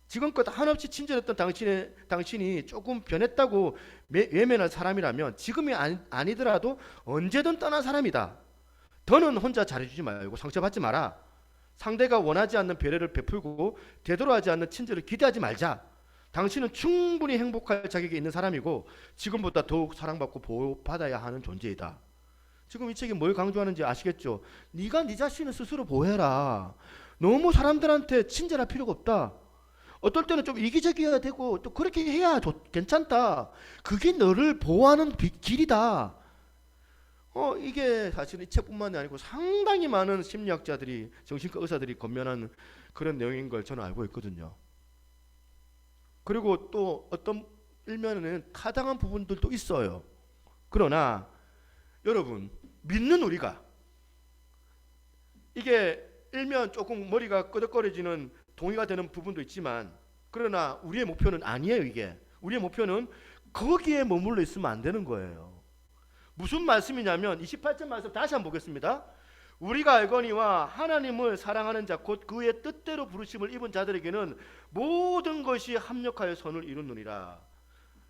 지금껏 한없이 친절했던 당신이 조금 변했다고 외면한 사람이라면 지금이 아니더라도 언제든 떠난 사람이다. 더는 혼자 잘해주지 말고 상처받지 마라. 상대가 원하지 않는 배려를 베풀고 되돌아가지 않는 친절을 기대하지 말자. 당신은 충분히 행복할 자격이 있는 사람이고 지금보다 더욱 사랑받고 보호받아야 하는 존재이다. 지금 이 책이 뭘 강조하는지 아시겠죠? 네가 네 자신을 스스로 보호해라. 너무 사람들한테 친절할 필요가 없다. 어떨 때는 좀 이기적이어야 되고 또 그렇게 해야 괜찮다. 그게 너를 보호하는 길이다. 이게 사실 이 책뿐만이 아니고 상당히 많은 심리학자들이, 정신과 의사들이 권면하는 그런 내용인 걸 저는 알고 있거든요. 그리고 또 어떤 일면에는 타당한 부분들도 있어요. 그러나 여러분, 믿는 우리가 이게 일면 조금 머리가 끄덕거려지는 동의가 되는 부분도 있지만, 그러나 우리의 목표는 아니에요. 이게 우리의 목표는 거기에 머물러 있으면 안 되는 거예요. 무슨 말씀이냐면 28절 말씀 다시 한번 보겠습니다. 우리가 알거니와 하나님을 사랑하는 자 곧 그의 뜻대로 부르심을 입은 자들에게는 모든 것이 합력하여 선을 이루느니라.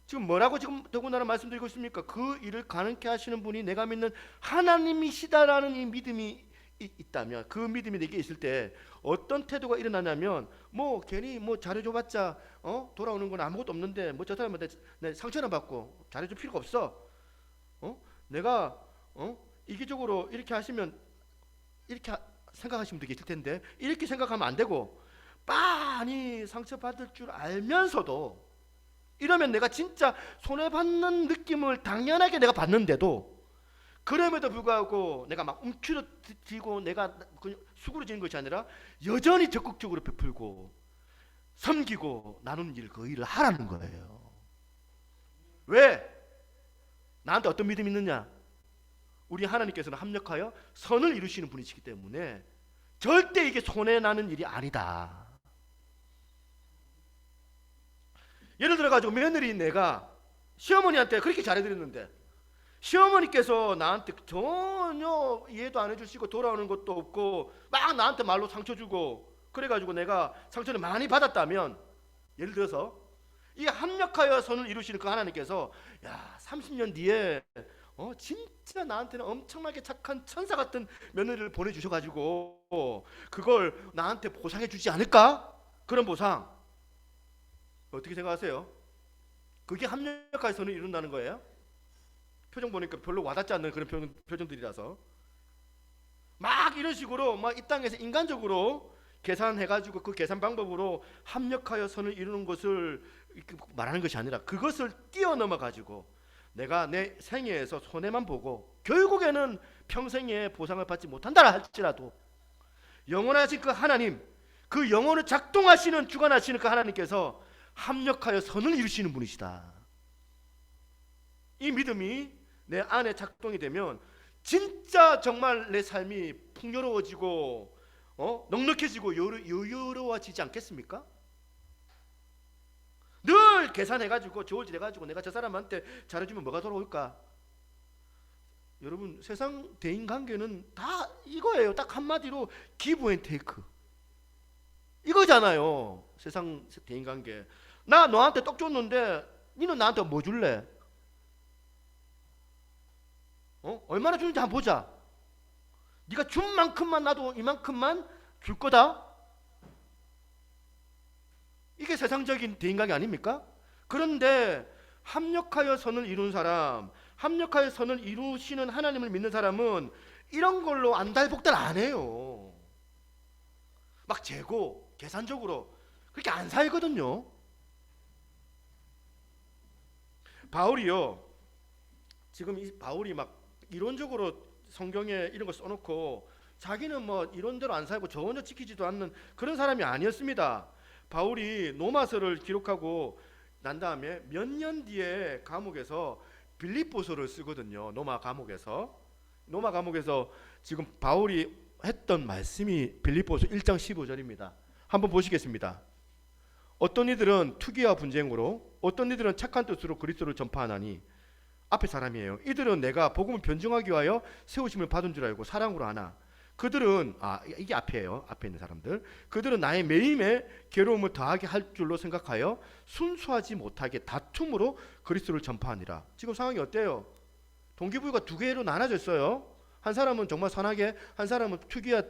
지금 뭐라고 지금 더군다나 말씀드리고 있습니까? 그 일을 가능케 하시는 분이 내가 믿는 하나님이시다라는 이 믿음이 있다면, 그 믿음이 내게 있을 때 어떤 태도가 일어나냐면, 뭐 괜히 뭐 잘해줘봤자 돌아오는 건 아무것도 없는데 뭐 저 사람한테 내 상처는 받고 잘해줄 필요가 없어. 내가 이기적으로 이렇게 하시면 이렇게 생각하시면 되겠을 텐데 이렇게 생각하면 안 되고, 빤히 상처받을 줄 알면서도 이러면 내가 진짜 손해받는 느낌을 당연하게 내가 받는데도 그럼에도 불구하고 내가 막 움츠러들고 내가 수그러지는 것이 아니라 여전히 적극적으로 베풀고 섬기고 나누는 일, 그 일을 하라는 거예요. 왜? 나한테 어떤 믿음이 있느냐? 우리 하나님께서는 합력하여 선을 이루시는 분이시기 때문에 절대 이게 손해나는 일이 아니다. 예를 들어 가지고 며느리인 내가 시어머니한테 그렇게 잘해드렸는데 시어머니께서 나한테 전혀 이해도 안 해주시고 돌아오는 것도 없고 막 나한테 말로 상처 주고 그래가지고 내가 상처를 많이 받았다면, 예를 들어서 이 합력하여 선을 이루시는 그 하나님께서 30년 뒤에 진짜 나한테는 엄청나게 착한 천사 같은 며느리를 보내주셔가지고 그걸 나한테 보상해 주지 않을까? 그런 보상 어떻게 생각하세요? 그게 합력하여 선을 이룬다는 거예요? 표정 보니까 별로 와닿지 않는 그런 표정들이라서 막 이런 식으로 막 이 땅에서 인간적으로 계산해가지고 그 계산 방법으로 합력하여 선을 이루는 것을 말하는 것이 아니라 그것을 뛰어넘어가지고 내가 내 생애에서 손해만 보고 결국에는 평생에 보상을 받지 못한다 할지라도 영원하신 그 하나님, 그 영혼을 작동하시는 주관하시는 그 하나님께서 합력하여 선을 이루시는 분이시다. 이 믿음이 내 안에 작동이 되면 진짜 정말 내 삶이 풍요로워지고 넉넉해지고 여유로워지지 않겠습니까? 늘 계산해가지고 저울질 해가지고 내가 저 사람한테 잘해주면 뭐가 돌아올까? 여러분 세상 대인 관계는 다 이거예요. 딱 한마디로 기브 앤 테이크 이거잖아요. 세상 대인 관계. 나 너한테 떡 줬는데 니는 나한테 뭐 줄래? 얼마나 주는지 한번 보자. 네가 준 만큼만 나도 이만큼만 줄 거다. 이게 세상적인 대인관계 아닙니까? 그런데 합력하여 선을 이룬 사람, 합력하여 선을 이루시는 하나님을 믿는 사람은 이런 걸로 안달복달 안 해요. 막 재고 계산적으로 그렇게 안 살거든요. 바울이요, 지금 이 바울이 막 이론적으로 성경에 이런 거 써놓고 자기는 뭐 이론대로 안 살고 저 혼자 지키지도 않는 그런 사람이 아니었습니다. 바울이 로마서를 기록하고 난 다음에 몇 년 뒤에 감옥에서 빌립보서를 쓰거든요. 로마 감옥에서 지금 바울이 했던 말씀이 빌립보서 1장 15절입니다. 한번 보시겠습니다. 어떤 이들은 투기와 분쟁으로, 어떤 이들은 착한 뜻으로 그리스도를 전파하나니, 앞에 사람이에요. 이들은 내가 복음을 변증하기 위하여 세우심을 받은 줄 알고 사랑으로 하나, 그들은 이게 앞이에요. 앞에 있는 사람들. 그들은 나의 매임에 괴로움을 더하게 할 줄로 생각하여 순수하지 못하게 다툼으로 그리스도를 전파하니라. 지금 상황이 어때요? 동기부여가 두 개로 나눠졌어요. 한 사람은 정말 선하게, 한 사람은 투기와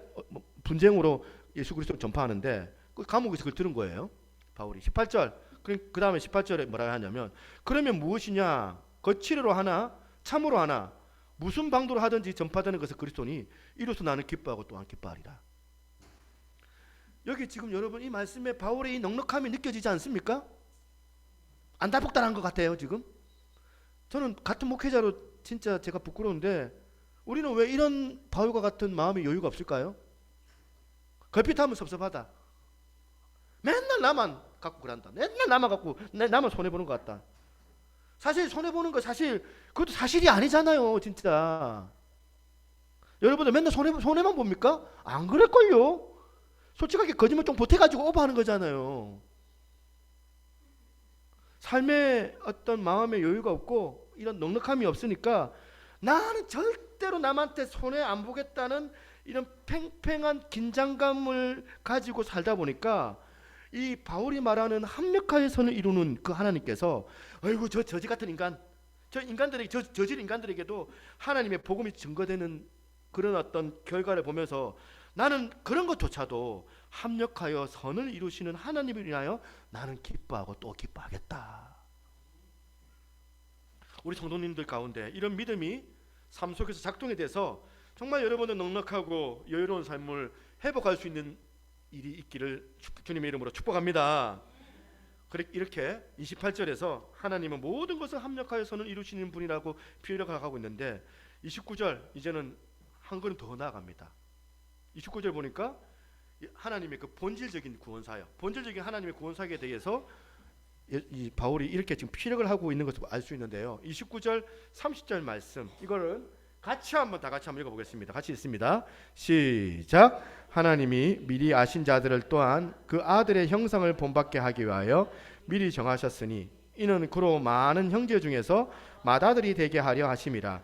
분쟁으로 예수 그리스도를 전파하는데 그 감옥에서 그걸 들은 거예요. 바울이 18절. 그 다음에 18절에 뭐라고 하냐면, 그러면 무엇이냐? 거칠어로 하나 참으로 하나 무슨 방도로 하든지 전파되는 것을 그리스도니 이로써 나는 기뻐하고 또한 기뻐하리라. 여기 지금 여러분 이 말씀에 바울의 이 넉넉함이 느껴지지 않습니까? 안달복달한 것 같아요. 지금 저는 같은 목회자로 진짜 제가 부끄러운데, 우리는 왜 이런 바울과 같은 마음의 여유가 없을까요? 걸핏하면 섭섭하다. 맨날 나만 갖고 그런다. 맨날 나만 갖고 나만 손해보는 것 같다. 사실 손해보는 거 사실 그것도 사실이 아니잖아요. 진짜 여러분들 맨날 손해만 봅니까? 안 그럴걸요. 솔직하게 거짓말 좀 보태가지고 오버하는 거잖아요. 삶에 어떤 마음의 여유가 없고 이런 넉넉함이 없으니까 나는 절대로 남한테 손해 안 보겠다는 이런 팽팽한 긴장감을 가지고 살다 보니까 이 바울이 말하는 합력하여 선을 이루는 그 하나님께서, 아이고 저 저지 같은 인간, 저 인간들에게 저질 인간들에게도 하나님의 복음이 증거되는 그런 어떤 결과를 보면서 나는 그런 것조차도 합력하여 선을 이루시는 하나님을 인하여 나는 기뻐하고 또 기뻐하겠다. 우리 성도님들 가운데 이런 믿음이 삶 속에서 작동이 돼서 정말 여러분은 넉넉하고 여유로운 삶을 회복할 수 있는 일이 있기를 주님의 이름으로 축복합니다. 이렇게 28절에서 하나님은 모든 것을 합력하여 선을 이루시는 분이라고 표현을 하고 있는데, 29절 이제는 한 걸음 더 나아갑니다. 29절 보니까 하나님의 그 본질적인 구원사역, 본질적인 하나님의 구원사역에 대해서 이 바울이 이렇게 지금 피력을 하고 있는 것을 알 수 있는데요. 29절 30절 말씀, 이거는 다 같이 한번 읽어보겠습니다. 같이 읽습니다. 시작. 하나님이 미리 아신 자들을 또한 그 아들의 형상을 본받게 하기 위하여 미리 정하셨으니 이는 그로 많은 형제 중에서 맏아들이 되게 하려 하심이라.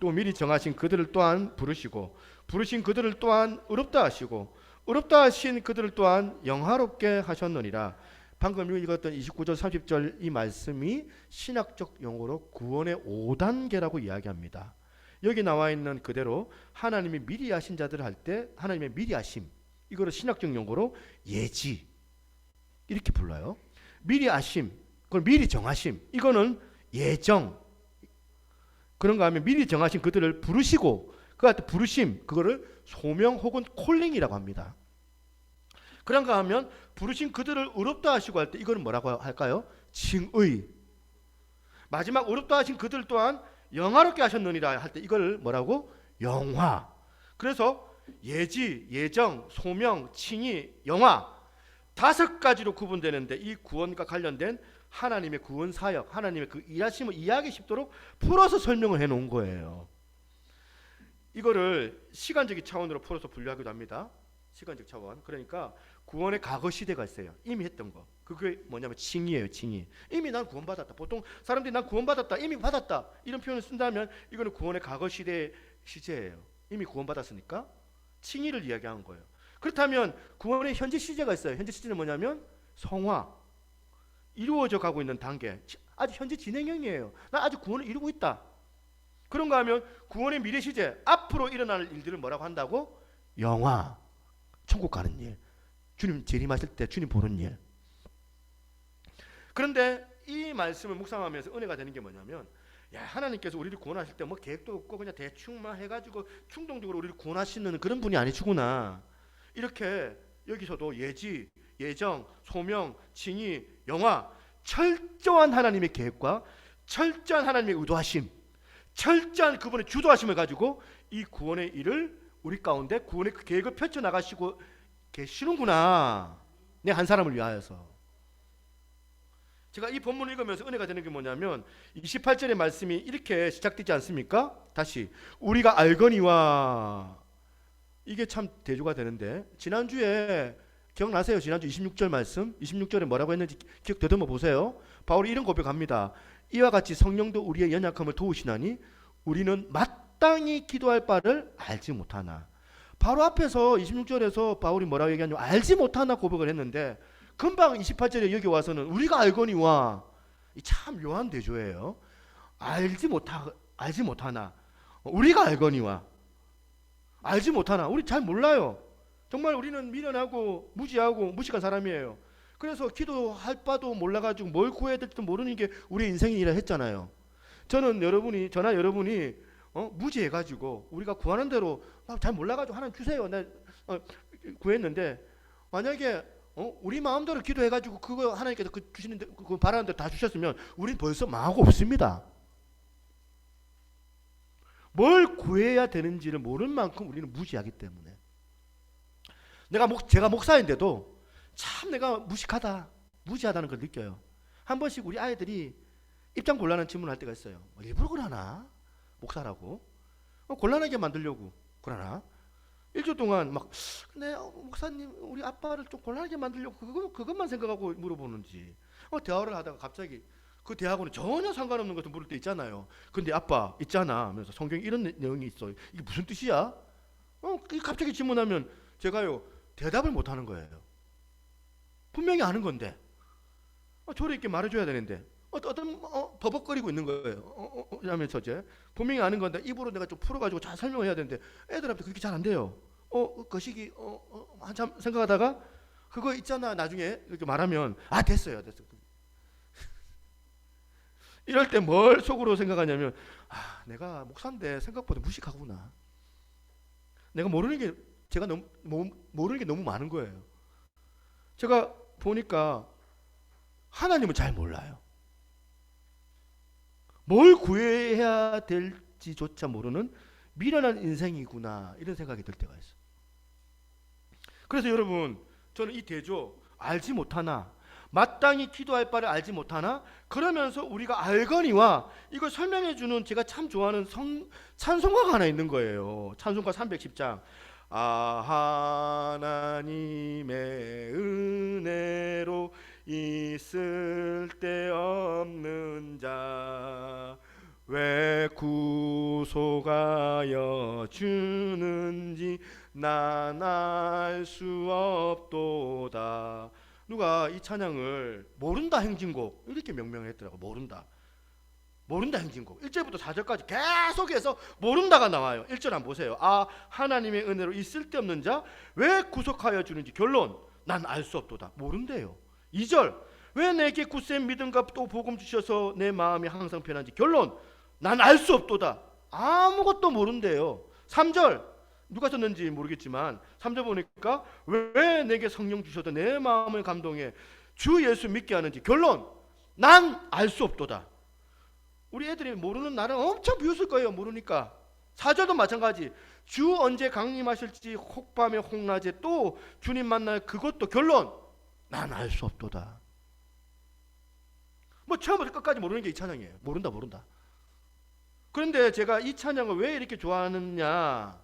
또 미리 정하신 그들을 또한 부르시고 부르신 그들을 또한 의롭다 하시고 의롭다 하신 그들을 또한 영화롭게 하셨느니라. 방금 읽었던 29절 30절 이 말씀이 신학적 용어로 구원의 5단계라고 이야기합니다. 여기 나와 있는 그대로 하나님이 미리 아신 자들을 할 때 하나님의 미리 아심, 이거를 신학적 용어로 예지 이렇게 불러요. 미리 아심, 그걸 미리 정하심, 이거는 예정. 그런가 하면 미리 정하신 그들을 부르시고 그한테 부르심, 그거를 소명 혹은 콜링이라고 합니다. 그런가 하면 부르신 그들을 의롭다 하시고 할 때 이거는 뭐라고 할까요? 칭의. 마지막 의롭다 하신 그들 또한 영화롭게 하셨느니라 할 때 이걸 뭐라고? 영화. 그래서 예지, 예정, 소명, 칭의, 영화 5가지로 구분되는데 이 구원과 관련된 하나님의 구원 사역, 하나님의 그 일하심을 이해하기 쉽도록 풀어서 설명을 해 놓은 거예요. 이거를 시간적인 차원으로 풀어서 분류하기도 합니다. 시간적 차원. 그러니까 구원의 과거 시대가 있어요. 이미 했던 거. 그게 뭐냐면 칭의예요. 칭의. 이미 난 구원받았다. 보통 사람들이 난 구원받았다, 이미 받았다 이런 표현을 쓴다면 이거는 구원의 과거 시대의 시제예요. 이미 구원받았으니까 칭의를 이야기한 거예요. 그렇다면 구원의 현재 시제가 있어요. 현재 시제는 뭐냐면 성화, 이루어져 가고 있는 단계. 아직 현재 진행형이에요. 나 아직 구원을 이루고 있다. 그런가 하면 구원의 미래 시제, 앞으로 일어날 일들을 뭐라고 한다고? 영화, 천국 가는 일, 주님 재림하실 때 주님 보는 일. 그런데 이 말씀을 묵상하면서 은혜가 되는 게 뭐냐면, 야, 하나님께서 우리를 구원하실 때 뭐 계획도 없고 그냥 대충만 해가지고 충동적으로 우리를 구원하시는 그런 분이 아니시구나. 이렇게 여기서도 예지, 예정, 소명, 칭의, 영화, 철저한 하나님의 계획과 철저한 하나님의 의도하심, 철저한 그분의 주도하심을 가지고 이 구원의 일을 우리 가운데 구원의 그 계획을 펼쳐나가시고 계시는구나. 내 한 사람을 위하여서. 제가 이 본문을 읽으면서 은혜가 되는 게 뭐냐면 28절의 말씀이 이렇게 시작되지 않습니까? 다시 우리가 알거니와. 이게 참 대조가 되는데, 지난주에 기억나세요? 지난주 26절 말씀, 26절에 뭐라고 했는지 기억 되듬어 보세요. 바울이 이런 고백합니다. 이와 같이 성령도 우리의 연약함을 도우시나니 우리는 마땅히 기도할 바를 알지 못하나. 바로 앞에서 26절에서 바울이 뭐라고 얘기하냐면 알지 못하나 고백을 했는데, 금방 28절에 여기 와서는 우리가 알거니와. 참 묘한 대조예요. 알지 못하나. 우리가 알거니와. 알지 못하나. 우리 잘 몰라요. 정말 우리는 미련하고 무지하고 무식한 사람이에요. 그래서 기도할 바도 몰라가지고 뭘 구해야 될지도 모르는 게 우리 인생이라 했잖아요. 저나 여러분이 무지해가지고 우리가 구하는 대로 잘 몰라가지고 하나님 주세요. 나 구했는데, 만약에 우리 마음대로 기도해가지고 그거 하나님께서 그 주시는데 그 바라는 대로 다 주셨으면 우린 벌써 망하고 없습니다. 뭘 구해야 되는지를 모르는 만큼 우리는 무지하기 때문에. 제가 목사인데도 참 내가 무지하다는 걸 느껴요. 한 번씩 우리 아이들이 입장 곤란한 질문을 할 때가 있어요. 일부러 그러나? 목사라고 곤란하게 만들려고 그러나? 일주일 동안 막 근데 목사님 우리 아빠를 좀 곤란하게 만들려고 그것만 생각하고 물어보는지. 대화를 하다가 갑자기 그 대화하고는 전혀 상관없는 것을 물을 때 있잖아요. 근데 아빠 있잖아 하면서 성경에 이런 내용이 있어. 이게 무슨 뜻이야? 갑자기 질문하면 제가요 대답을 못 하는 거예요. 분명히 아는 건데 저를 이렇게 말해줘야 되는데 버벅거리고 있는 거예요. 이러면서 이제 분명히 아는 건데 입으로 내가 좀 풀어가지고 잘 설명해야 되는데 애들한테 그렇게 잘 안 돼요. 거시기 한참 생각하다가 그거 있잖아 나중에 이렇게 말하면 됐어요. 이럴 때 뭘 속으로 생각하냐면 내가 목사인데 생각보다 무식하구나. 내가 제가 모르는 게 너무 많은 거예요. 제가 보니까 하나님은 잘 몰라요. 뭘 구해야 될지조차 모르는 미련한 인생이구나 이런 생각이 들 때가 있어요. 그래서 여러분 저는 이 대조 알지 못하나 마땅히 기도할 바를 알지 못하나 그러면서 우리가 알거니와 이걸 설명해 주는 제가 참 좋아하는 찬송가가 하나 있는 거예요. 찬송가 310장. 하나님의 은혜로 있을 데 없는 자 왜 구속하여 주는지 난 알 수 없도다. 누가 이 찬양을 모른다 행진곡 이렇게 명명을 했더라고. 모른다 행진곡 1절부터 4절까지 계속해서 모른다가 나와요. 1절 한번 보세요. 하나님의 은혜로 있을 데 없는 자 왜 구속하여 주는지. 결론 난 알 수 없도다. 모른대요. 2절 왜 내게 굳센 믿음과 또 복음 주셔서 내 마음이 항상 편한지. 결론 난 알 수 없도다. 아무것도 모른대요. 3절 누가 썼는지 모르겠지만 3절 보니까 왜 내게 성령 주셔도 내 마음을 감동해 주 예수 믿게 하는지. 결론 난 알 수 없도다. 우리 애들이 모르는 나를 엄청 비웃을 거예요. 모르니까. 4절도 마찬가지. 주 언제 강림하실지 혹밤에 혹낮에 또 주님 만날 그것도. 결론 난 알 수 없도다. 처음부터 끝까지 모르는 게 이 찬양이에요. 모른다. 그런데 제가 이 찬양을 왜 이렇게 좋아하느냐,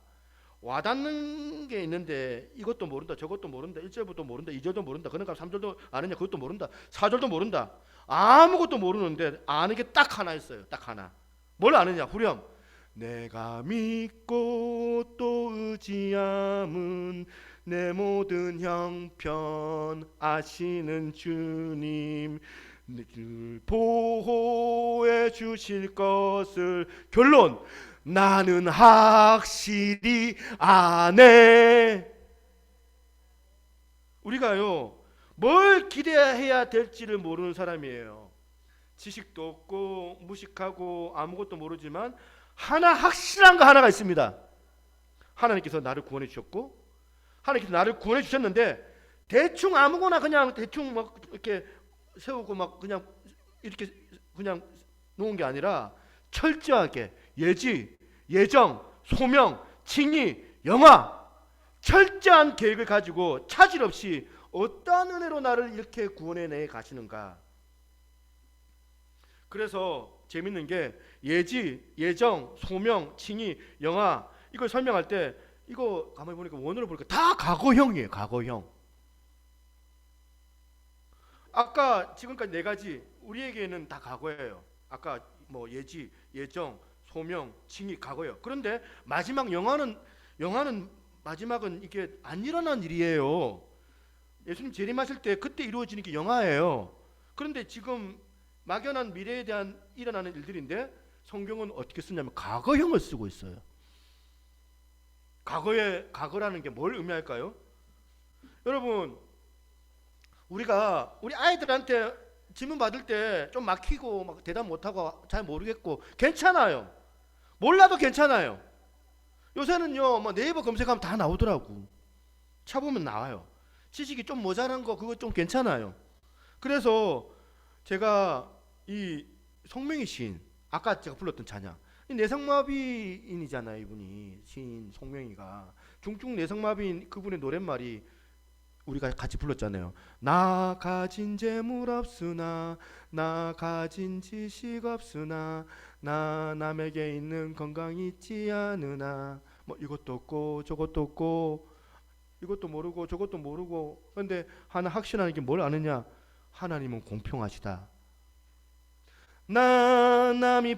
와닿는 게 있는데 이것도 모른다 저것도 모른다 1절부터 모른다 2절도 모른다 그러니까 3절도 아느냐 그것도 모른다 4절도 모른다 아무것도 모르는데 아는 게 딱 하나 있어요. 딱 하나. 뭘 아느냐? 후렴 내가 믿고 또 의지함은 내 모든 형편 아시는 주님 늘 보호해 주실 것을 결론 나는 확실히 아네. 우리가요 뭘 기대해야 될지를 모르는 사람이에요. 지식도 없고 무식하고 아무것도 모르지만 하나 확실한 거 하나가 있습니다. 하나님께서 나를 구원해 주셨고 하나님께서 나를 구원해 주셨는데 대충 아무거나 그냥 대충 막 이렇게 세우고 막 그냥 이렇게 그냥 놓은 게 아니라 철저하게 예지, 예정, 소명, 칭의, 영화 철저한 계획을 가지고 차질 없이 어떤 은혜로 나를 이렇게 구원해 가시는가. 그래서 재밌는 게 예지, 예정, 소명, 칭의, 영화 이걸 설명할 때 이거 가만히 보니까 원어로 보니까 다 과거형이에요. 과거형. 아까 지금까지 네 가지 우리에게는 다 과거예요. 아까 뭐 예지, 예정, 소명, 칭의 과거예요. 그런데 마지막 영화는 마지막은 이게 안 일어난 일이에요. 예수님 재림하실 때 그때 이루어지는 게 영화예요. 그런데 지금 막연한 미래에 대한 일어나는 일들인데 성경은 어떻게 쓰냐면 과거형을 쓰고 있어요. 과거라는 게 뭘 의미할까요? 여러분 우리가 우리 아이들한테 질문 받을 때 좀 막히고 막 대답 못하고 잘 모르겠고 괜찮아요. 몰라도 괜찮아요. 요새는요 뭐 네이버 검색하면 다 나오더라고. 쳐보면 나와요. 지식이 좀 모자란 거 그거 좀 괜찮아요. 그래서 제가 이 송명희 시인 아까 제가 불렀던 찬양 이 내성마비인이잖아요. 이분이 시인 송명희가 중증 내성마비인 그분의 노랫말이 우리가 같이 불렀잖아요. 나 가진 재물 없으나 나 가진 지식 없으나 나 남에게 있는 건강 있지 않으나 뭐 이것도 없고 저것도 없고 이것도 모르고 저것도 모르고 그런데 하나 확신하는 게 뭘 아느냐? 하나님은 공평하시다. 나 남이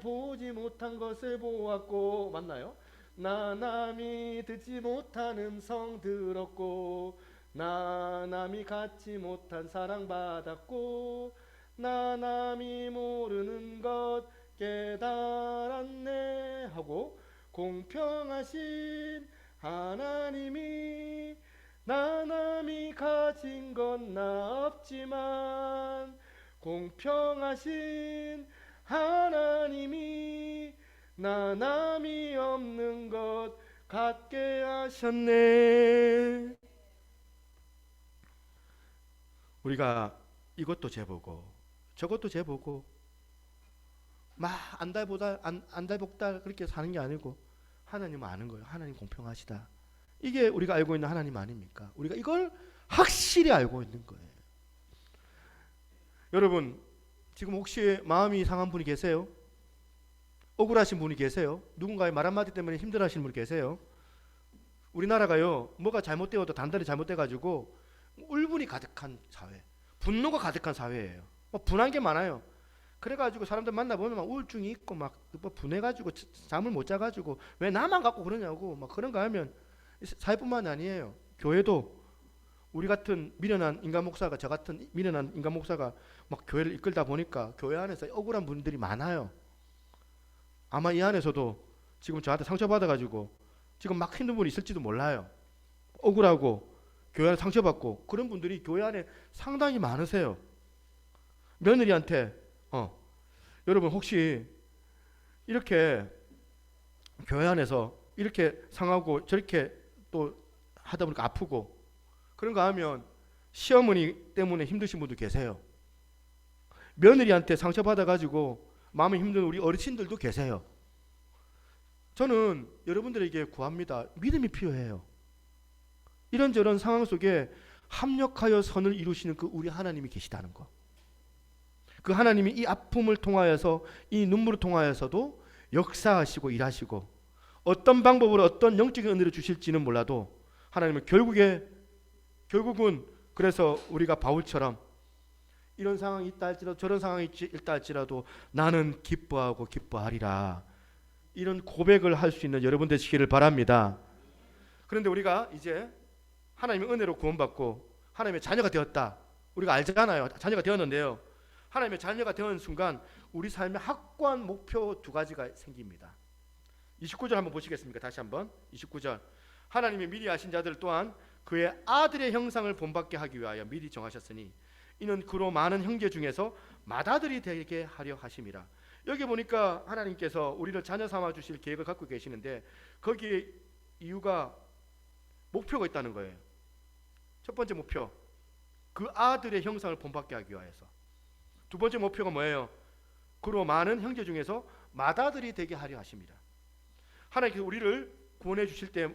보지 못한 것을 보았고 맞나요? 나 남이 듣지 못한 음성 들었고 나 남이 갖지 못한 사랑 받았고 나 남이 모르는 것 깨달았네 하고 공평하신 하나님이 나 남이 가진 건 나 없지만 공평하신 하나님이 나 남이 없는 것 갖게 하셨네. 우리가 이것도 재보고 저것도 재보고 막 안달복달 그렇게 사는 게 아니고 하나님은 아는 거예요. 하나님 공평하시다. 이게 우리가 알고 있는 하나님 아닙니까? 우리가 이걸 확실히 알고 있는 거예요. 여러분 지금 혹시 마음이 상한 분이 계세요? 억울하신 분이 계세요? 누군가의 말 한마디 때문에 힘들어하시는 분이 계세요? 우리나라가요 뭐가 잘못되어도 단단히 잘못돼가지고 울분이 가득한 사회, 분노가 가득한 사회예요. 분한 게 많아요. 그래가지고 사람들 만나보면 막 우울증이 있고 막 분해가지고 잠을 못 자가지고 왜 나만 갖고 그러냐고 막 그런 거 하면 사회뿐만 아니에요. 교회도 우리 같은 미련한 인간 목사가 저 같은 미련한 인간 목사가 막 교회를 이끌다 보니까 교회 안에서 억울한 분들이 많아요. 아마 이 안에서도 지금 저한테 상처받아가지고 지금 막 힘든 분이 있을지도 몰라요. 억울하고 교회 안에 상처받고 그런 분들이 교회 안에 상당히 많으세요. 며느리한테 여러분 혹시 이렇게 교회 안에서 이렇게 상하고 저렇게 또 하다 보니까 아프고 그런 거 하면 시어머니 때문에 힘드신 분도 계세요. 며느리한테 상처받아가지고 마음이 힘든 우리 어르신들도 계세요. 저는 여러분들에게 구합니다. 믿음이 필요해요. 이런저런 상황 속에 합력하여 선을 이루시는 그 우리 하나님이 계시다는 거. 그 하나님이 이 아픔을 통하여서 이 눈물을 통하여서도 역사하시고 일하시고 어떤 방법으로 어떤 영적인 은혜를 주실지는 몰라도 하나님은 결국은 그래서 우리가 바울처럼 이런 상황이 있다 할지라도 저런 상황이 있다 할지라도 나는 기뻐하고 기뻐하리라, 이런 고백을 할 수 있는 여러분 되시기를 바랍니다. 그런데 우리가 이제 하나님의 은혜로 구원받고 하나님의 자녀가 되었다, 우리가 알잖아요. 자녀가 되었는데요, 하나님의 자녀가 되는 순간 우리 삶의 확고한 목표 두 가지가 생깁니다. 29절 한번 보시겠습니까? 다시 한번 29절. 하나님이 미리 아신 자들 또한 그의 아들의 형상을 본받게 하기 위하여 미리 정하셨으니 이는 그로 많은 형제 중에서 맏아들이 되게 하려 하심이라. 여기 보니까 하나님께서 우리를 자녀 삼아 주실 계획을 갖고 계시는데 거기에 이유가 목표가 있다는 거예요. 첫 번째 목표, 그 아들의 형상을 본받게 하기 위하여서. 두 번째 목표가 뭐예요? 그로 많은 형제 중에서 맏아들이 되게 하려 하십니다. 하나님께서 우리를 구원해 주실 때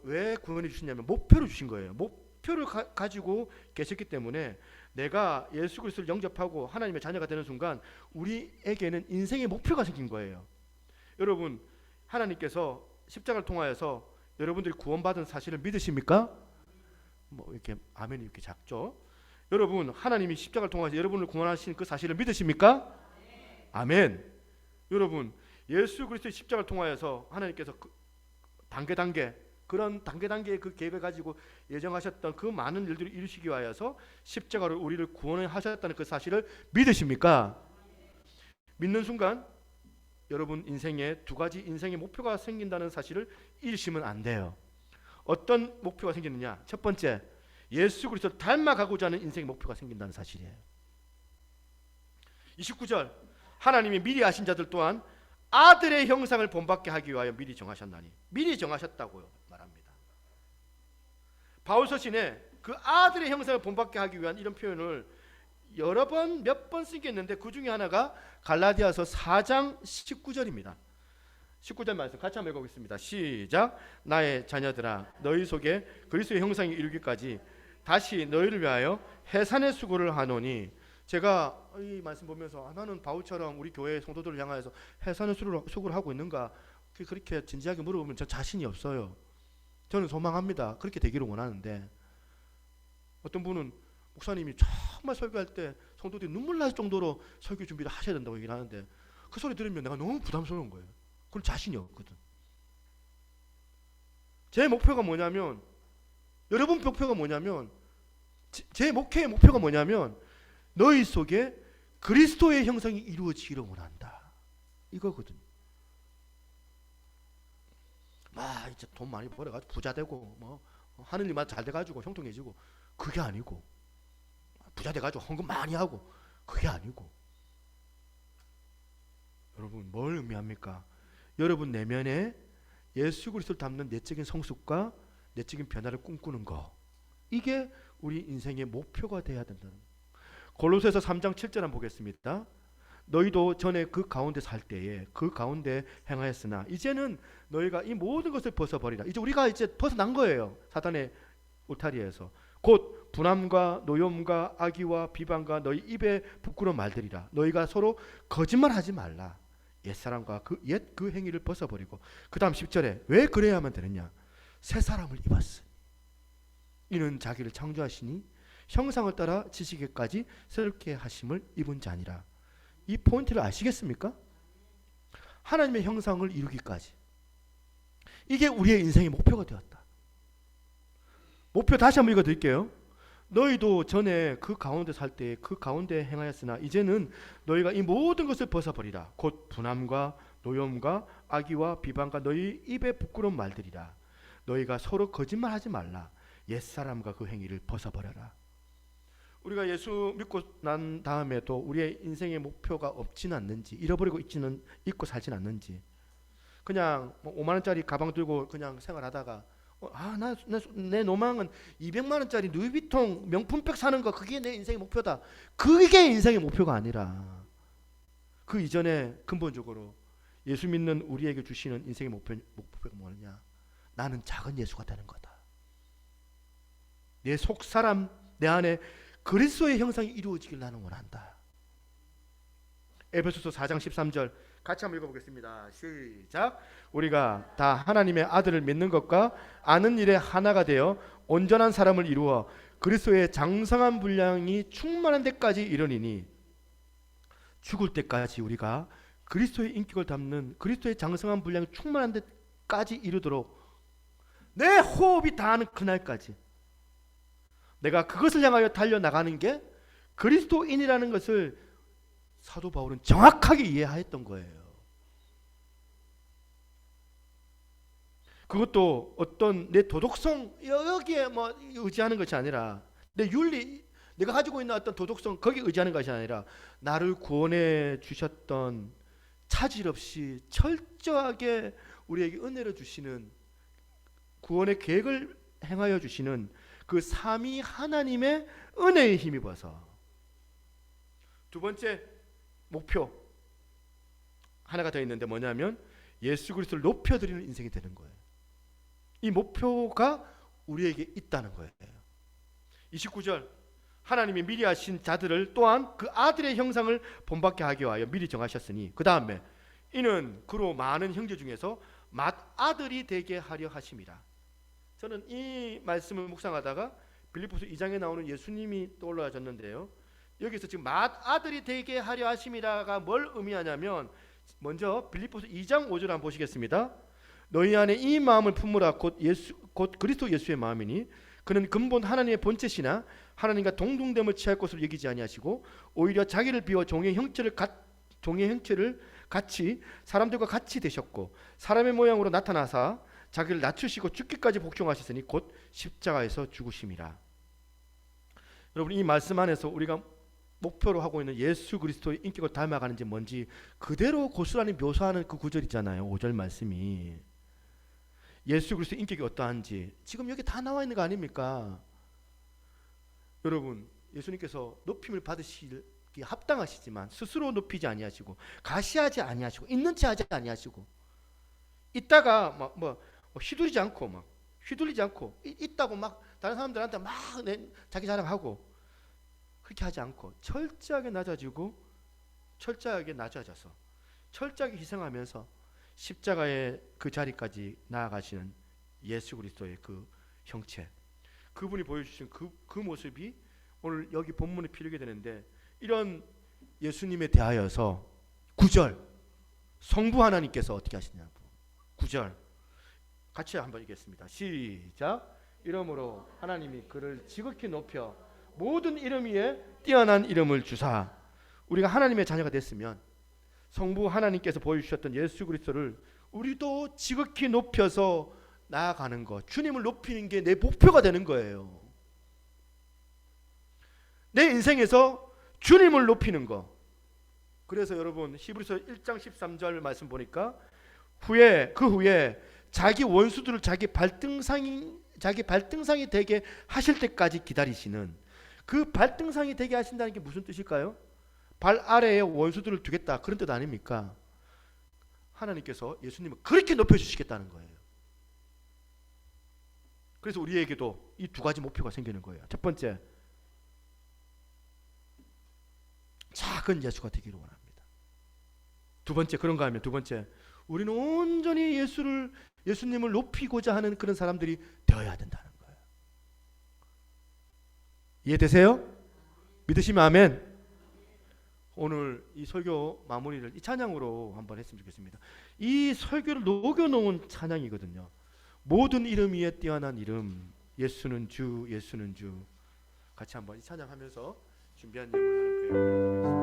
왜 구원해 주시냐면 목표를 주신 거예요. 목표를 가지고 계셨기 때문에 내가 예수 그리스도를 영접하고 하나님의 자녀가 되는 순간 우리에게는 인생의 목표가 생긴 거예요. 여러분, 하나님께서 십자가를 통하여서 여러분들이 구원받은 사실을 믿으십니까? 뭐 이렇게 아멘이 이렇게 작죠. 여러분, 하나님이 십자가를 통해서 여러분을 구원하신 그 사실을 믿으십니까? 아멘. 여러분, 예수 그리스도의 십자가를 통하여서 하나님께서 그런 단계의 그 계획을 가지고 예정하셨던 그 많은 일들을 이루시기 위하여서 십자가로 우리를 구원하셨다는 그 사실을 믿으십니까? 믿는 순간 여러분 인생에 두 가지 인생의 목표가 생긴다는 사실을 잊으시면 안 돼요. 어떤 목표가 생기느냐? 첫 번째, 예수 그리스도를 닮아가고자 하는 인생의 목표가 생긴다는 사실이에요. 29절, 하나님이 미리 아신 자들 또한 아들의 형상을 본받게 하기 위하여 미리 정하셨나니, 미리 정하셨다고요 말합니다. 바울 서신에 그 아들의 형상을 본받게 하기 위한 이런 표현을 여러 번 몇 번 쓰겠는데 그 중에 하나가 갈라디아서 4장 19절입니다. 19절 말씀 같이 한번 읽어보겠습니다. 시작. 나의 자녀들아, 너희 속에 그리스도의 형상이 이루기까지 다시 너희를 위하여 해산의 수고를 하노니. 제가 이 말씀 보면서 나는 바울처럼 우리 교회 성도들을 향하여서 해산의 수고를 하고 있는가, 그렇게 진지하게 물어보면 저 자신이 없어요. 저는 소망합니다. 그렇게 되기를 원하는데, 어떤 분은 목사님이 정말 설교할 때 성도들이 눈물 날 정도로 설교 준비를 하셔야 된다고 얘기를 하는데 그 소리 들으면 내가 너무 부담스러운 거예요. 그건 자신이 없거든. 제 목표가 뭐냐면, 여러분 목표가 뭐냐면, 제 목회의 목표가 뭐냐면 너희 속에 그리스도의 형상이 이루어지기를 원한다, 이거거든. 이제 돈 많이 벌어가지고 부자 되고 뭐 하는 일만 잘 돼가지고 형통해지고, 그게 아니고, 부자 돼가지고 헌금 많이 하고, 그게 아니고, 여러분 뭘 의미합니까? 여러분 내면에 예수 그리스도를 담는 내적인 성숙과 내적인 변화를 꿈꾸는 거, 이게 우리 인생의 목표가 돼야 된다는 거예요. 골로새서 3장 7절 한번 보겠습니다. 너희도 전에 그 가운데 살 때에 그 가운데 행하였으나 이제는 너희가 이 모든 것을 벗어버리라. 이제 우리가 이제 벗어난 거예요. 사단의 울타리에서. 곧 분함과 노염과 악의와 비방과 너희 입에 부끄러운 말들이라. 너희가 서로 거짓말하지 말라. 옛사람과 그 행위를 벗어버리고. 그 다음 10절에 왜 그래야만 되느냐? 새 사람을 입었으니 이는 자기를 창조하시니 형상을 따라 지시기까지 새롭게 하심을 입은 자니라. 이 포인트를 아시겠습니까? 하나님의 형상을 이루기까지, 이게 우리의 인생의 목표가 되었다. 목표 다시 한번 읽어드릴게요. 너희도 전에 그 가운데 살 때 그 가운데 행하였으나 이제는 너희가 이 모든 것을 벗어버리라. 곧 분함과 노염과 악의와 비방과 너희 입에 부끄러운 말들이라. 너희가 서로 거짓말하지 말라. 옛사람과 그 행위를 벗어버려라. 우리가 예수 믿고 난 다음에도 우리의 인생의 목표가 없지는 않는지, 잃어버리고 있고 살진 않는지, 그냥 뭐 5만 원짜리 가방 들고 그냥 생활하다가 내 로망은 200만 원짜리 루이비통 명품백 사는 거, 그게 내 인생의 목표다. 그게 인생의 목표가 아니라 그 이전에 근본적으로 예수 믿는 우리에게 주시는 인생의 목표가 뭐냐? 나는 작은 예수가 되는 거다. 내 속사람, 내 안에 그리스도의 형상이 이루어지길 나는 원한다. 에베소서 4장 13절 같이 한번 읽어보겠습니다. 시작. 우리가 다 하나님의 아들을 믿는 것과 아는 일에 하나가 되어 온전한 사람을 이루어 그리스도의 장성한 분량이 충만한 데까지 이르니니, 죽을 때까지 우리가 그리스도의 인격을 담는 그리스도의 장성한 분량이 충만한 데까지 이르도록 내 호흡이 다하는 그날까지 내가 그것을 향하여 달려나가는 게 그리스도인이라는 것을 사도 바울은 정확하게 이해하였던 거예요. 그것도 어떤 내 도덕성 여기에 뭐 의지하는 것이 아니라, 내 윤리, 내가 가지고 있는 어떤 도덕성 거기에 의지하는 것이 아니라, 나를 구원해 주셨던 차질 없이 철저하게 우리에게 은혜를 주시는, 구원의 계획을 행하여 주시는 그 삼위 하나님의 은혜에 힘입어서, 두 번째 목표 하나가 더 있는데 뭐냐면 예수 그리스도를 높여드리는 인생이 되는 거예요. 이 목표가 우리에게 있다는 거예요. 29절, 하나님이 미리 하신 자들을 또한 그 아들의 형상을 본받게 하기 위하여 미리 정하셨으니, 그 다음에 이는 그로 많은 형제 중에서 맏아들이 되게 하려 하심이라. 저는 이 말씀을 묵상하다가 빌립보서 2장에 나오는 예수님이 떠올라졌는데요, 여기서 지금 맏아들이 되게 하려 하심이라가 뭘 의미하냐면, 먼저 빌립보서 2장 5절 한번 보시겠습니다. 너희 안에 이 마음을 품으라. 곧 그리스도 예수의 마음이니 그는 근본 하나님의 본체시나 하나님과 동등됨을 취할 것으로 여기지 아니하시고 오히려 자기를 비워 종의 형체를 같이 사람들과 같이 되셨고 사람의 모양으로 나타나사 자기를 낮추시고 죽기까지 복종하셨으니 곧 십자가에서 죽으심이라. 여러분, 이 말씀 안에서 우리가 목표로 하고 있는 예수 그리스도의 인격을 닮아가는지 뭔지 그대로 고스란히 묘사하는 그 구절이잖아요. 5절 말씀이 예수 그리스도의 인격이 어떠한지 지금 여기 다 나와 있는 거 아닙니까? 여러분, 예수님께서 높임을 받으시기 합당하시지만 스스로 높이지 아니하시고 가시하지 아니하시고 있는 채 하지 아니하시고 있다가 막 휘둘리지 않고 있다고 막 다른 사람들한테 막 자기 자랑하고 그렇게 하지 않고 철저하게 낮아지고 철저하게 낮아져서 철저하게 희생하면서 십자가의 그 자리까지 나아가시는 예수 그리스도의 그 형체, 그분이 보여주신 그 모습이 오늘 여기 본문에 필요하게 되는데, 이런 예수님에 대하여서 9절 성부 하나님께서 어떻게 하시냐고. 9절 같이 한번 읽겠습니다. 시작. 이러므로 하나님이 그를 지극히 높여 모든 이름 위에 뛰어난 이름을 주사. 우리가 하나님의 자녀가 됐으면 성부 하나님께서 보여주셨던 예수 그리스도를 우리도 지극히 높여서 나아가는 것, 주님을 높이는 게 내 목표가 되는 거예요. 내 인생에서 주님을 높이는 거. 그래서 여러분, 히브리서 1장 13절 말씀 보니까 그 후에 자기 원수들을 자기 발등상이 되게 하실 때까지 기다리시는, 그 발등상이 되게 하신다는 게 무슨 뜻일까요? 발 아래에 원수들을 두겠다, 그런 뜻 아닙니까? 하나님께서 예수님을 그렇게 높여주시겠다는 거예요. 그래서 우리에게도 이 두 가지 목표가 생기는 거예요. 첫 번째, 작은 예수가 되기를 원합니다. 두 번째, 그런가 하면 두 번째, 우리는 온전히 예수님을 높이고자 하는 그런 사람들이 되어야 된다는 거예요. 이해되세요? 믿으시면 아멘. 오늘 이 설교 마무리를 이 찬양으로 한번 했으면 좋겠습니다. 이 설교를 녹여놓은 찬양이거든요. 모든 이름 위에 뛰어난 이름, 예수는 주, 예수는 주. 같이 한번 이 찬양하면서 준비한 예물을 하나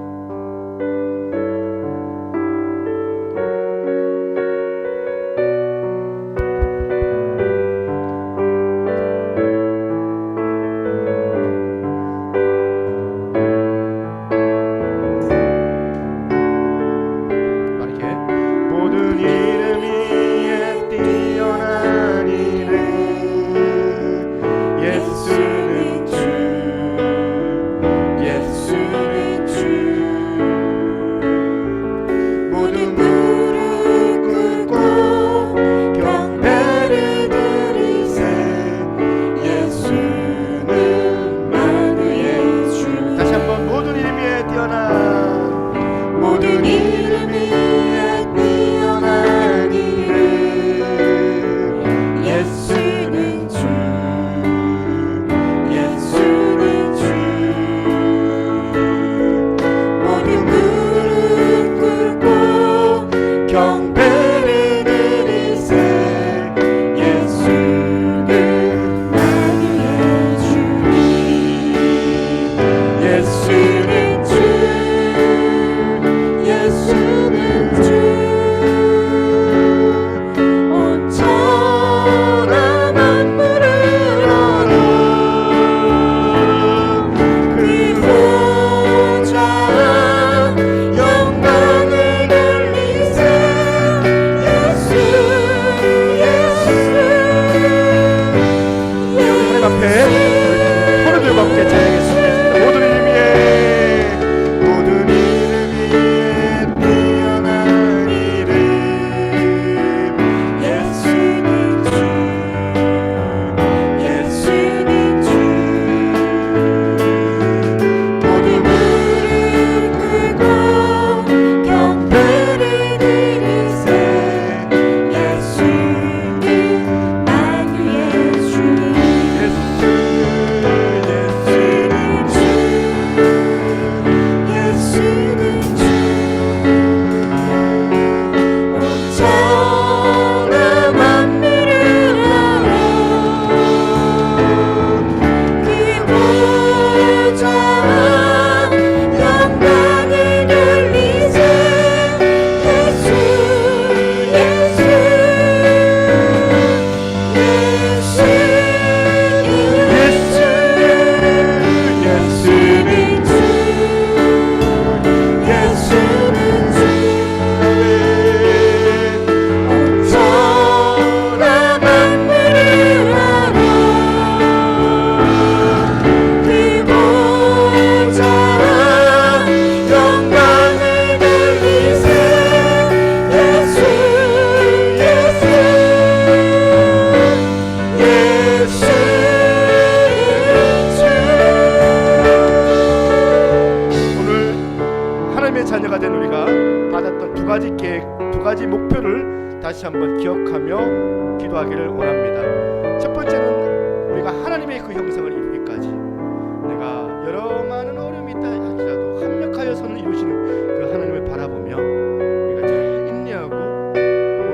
다시 한번 기억하며 기도하기를 원합니다. 첫 번째는 우리가 하나님의 그 형상을 이루기까지 내가 여러 많은 어려움이 있다 할지라도 합력하여 선을 이루시는 그 하나님을 바라보며 우리가 잘 인내하고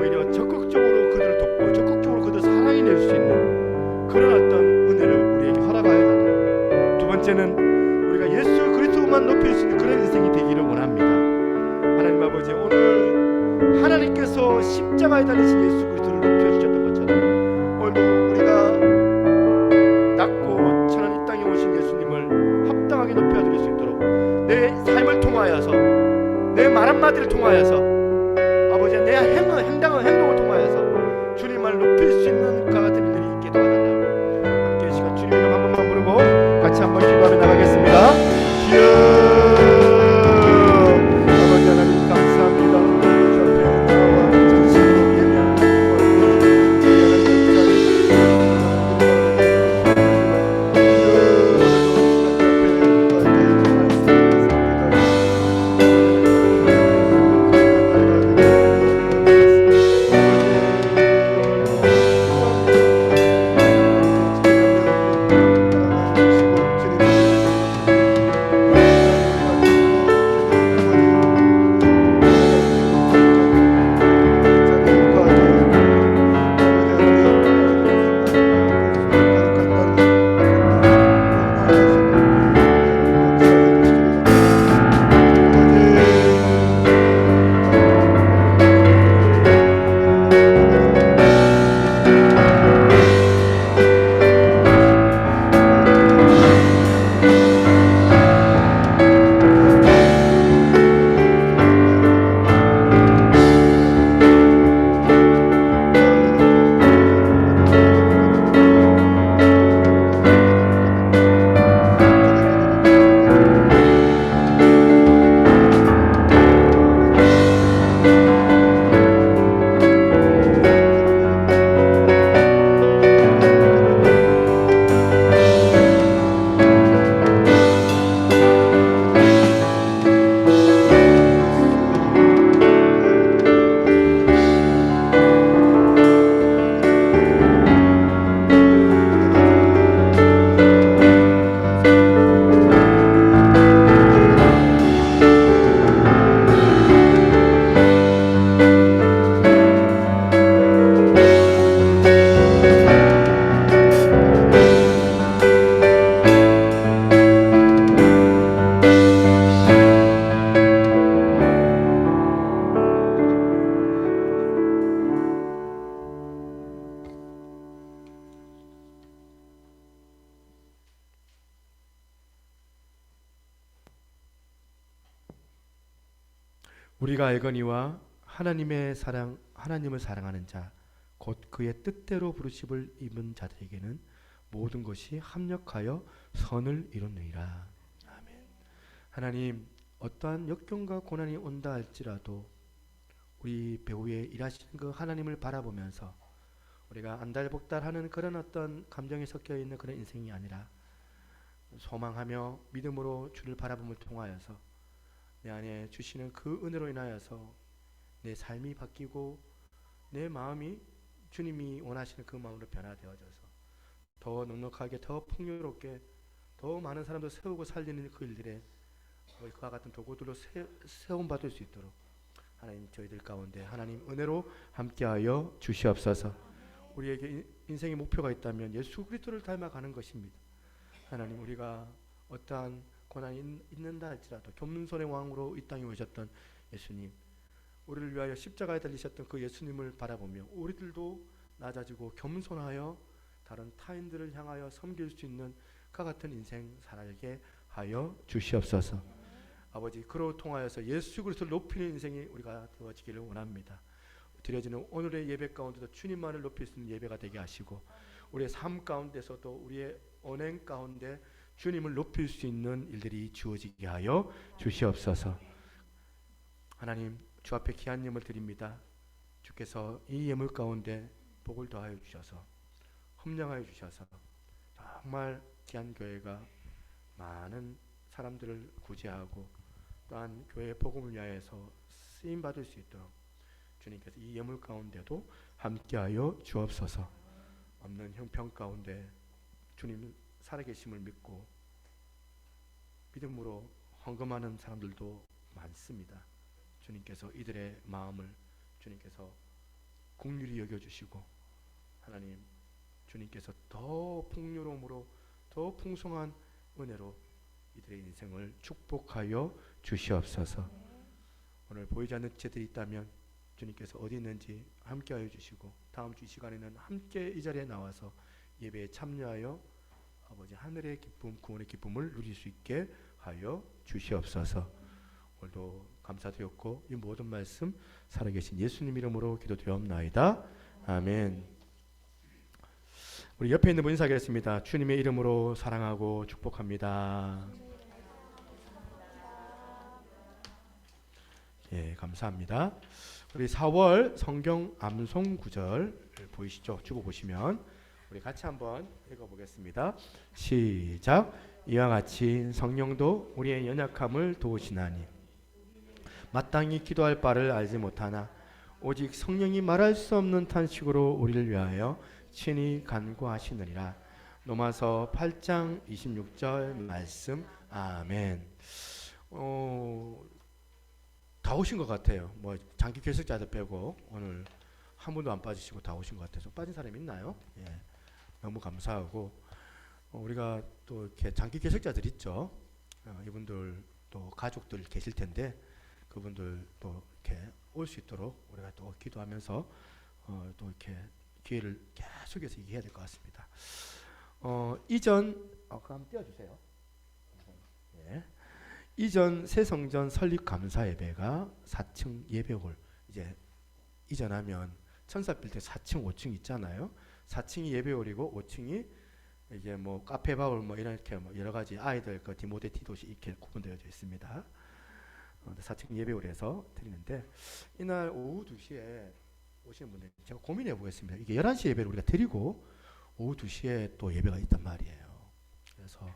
오히려 적극적으로 그들을 돕고 적극적으로 그들을 사랑해낼 수 있는 그런 어떤 은혜를 우리에게 허락하여 달라. 두 번째는 우리가 예수 그리스도만 높일 수 있는 그런 인생이 되기를 원합니다. 하나님 아버지, 오늘 하나님께서 십자가에 달리신 예수 그리스도를 높여주셨던 것처럼 오늘도 우리가 낮고 천한 이 땅에 오신 예수님을 합당하게 높여드릴 수 있도록 내 삶을 통하여서 내 말 한마디를 통하여서 아버지 내 행동을 통하여서 주님을 높일 수 있는 그와 같은 일들이 있게 도와달라고 함께 이 시간 주님 이름 한 번만 부르고 같이 한번 기도하며 나가겠습니다. 주여 아버지 하나님 감사합니다. 주 앞에 나와 진심으로 예배하는 우리가 알거니와 하나님의 사랑, 하나님을 사랑하는 자, 곧 그의 뜻대로 부르심을 입은 자들에게는 모든 것이 합력하여 선을 이루느니라. 아멘. 하나님, 어떠한 역경과 고난이 온다 할지라도 우리 배후에 일하시는 그 하나님을 바라보면서 우리가 안달복달하는 그런 어떤 감정이 섞여 있는 그런 인생이 아니라 소망하며 믿음으로 주를 바라봄을 통하여서 내 안에 주시는 그 은혜로 인하여서 내 삶이 바뀌고 내 마음이 주님이 원하시는 그 마음으로 변화되어져서 더 넉넉하게 더 풍요롭게 더 많은 사람들 세우고 살리는 그 일들에 그와 같은 도구들로 세움받을 수 있도록 하나님 저희들 가운데 하나님 은혜로 함께하여 주시옵소서. 우리에게 인생의 목표가 있다면 예수 그리스도를 닮아가는 것입니다. 하나님, 우리가 어떠한 고난이 있는다 할지라도 겸손의 왕으로 이 땅에 오셨던 예수님, 우리를 위하여 십자가에 달리셨던 그 예수님을 바라보며 우리들도 낮아지고 겸손하여 다른 타인들을 향하여 섬길 수 있는 그와 같은 인생 살게 하여 주시옵소서. 아버지, 그로 통하여서 예수 그리스도를 높이는 인생이 우리가 되어지기를 원합니다. 드려지는 오늘의 예배 가운데도 주님만을 높일 수 있는 예배가 되게 하시고 우리의 삶 가운데서도 우리의 언행 가운데 주님을 높일 수 있는 일들이 주어지게 하여 주시옵소서. 하나님, 주 앞에 귀한 예물 드립니다. 주께서 이 예물 가운데 복을 더하여 주셔서 흠령하여 주셔서 정말 귀한 교회가 많은 사람들을 구제하고 또한 교회의 복음을 위하여서 쓰임받을 수 있도록 주님께서 이 예물 가운데도 함께하여 주옵소서. 없는 형편 가운데 주님 살아계심을 믿고 믿음으로 헌금하는 사람들도 많습니다. 주님께서 이들의 마음을 주님께서 긍휼히 여겨주시고 하나님 주님께서 더 풍요로움으로 더 풍성한 은혜로 이들의 인생을 축복하여 주시옵소서. 오늘 보이지 않는 지체들이 있다면 주님께서 어디 있는지 함께하여 주시고 다음 주 이 시간에는 함께 이 자리에 나와서 예배에 참여하여 아버지 하늘의 기쁨 구원의 기쁨을 누릴 수 있게 하여 주시옵소서. 오늘도 감사드렸고 이 모든 말씀 살아계신 예수님 이름으로 기도드리옵나이다. 아멘. 우리 옆에 있는 분 인사하겠습니다. 주님의 이름으로 사랑하고 축복합니다. 예, 감사합니다. 우리 4월 성경 암송 구절 보이시죠? 주보 보시면 우리 같이 한번 읽어보겠습니다. 시작. 이와 같이 성령도 우리의 연약함을 도우시나니 마땅히 기도할 바를 알지 못하나 오직 성령이 말할 수 없는 탄식으로 우리를 위하여 친히 간구하시느니라. 로마서 8장 26절 말씀. 아멘. 다 오신 것 같아요. 뭐 장기 결석자들 빼고 오늘 한 분도 안 빠지시고 다 오신 것 같아서 빠진 사람 있나요? 예, 너무 감사하고 우리가 또 이렇게 장기 결석자들 있죠. 이분들 또 가족들 계실 텐데 그분들 또 이렇게 올 수 있도록 우리가 또 기도하면서 또 이렇게 기회를 계속해서 얘기해야 될 것 같습니다. 이전 한번 띄워주세요. 예. 이전 새성전 설립 감사 예배가 4층 예배홀 이제 이전하면 천사빌딩 4층 5층 있잖아요. 4층이 예배홀이고 5층이 이제 뭐 카페 바울 뭐 이렇게 뭐 여러 가지 아이들 그 디모데 티도시 이렇게 구분되어져 있습니다. 4층 예배홀에서 드리는데 이날 오후 2시에 오시는 분들 제가 고민해 보겠습니다. 이게 11시 예배를 우리가 드리고 오후 2시에 또 예배가 있단 말이에요. 그래서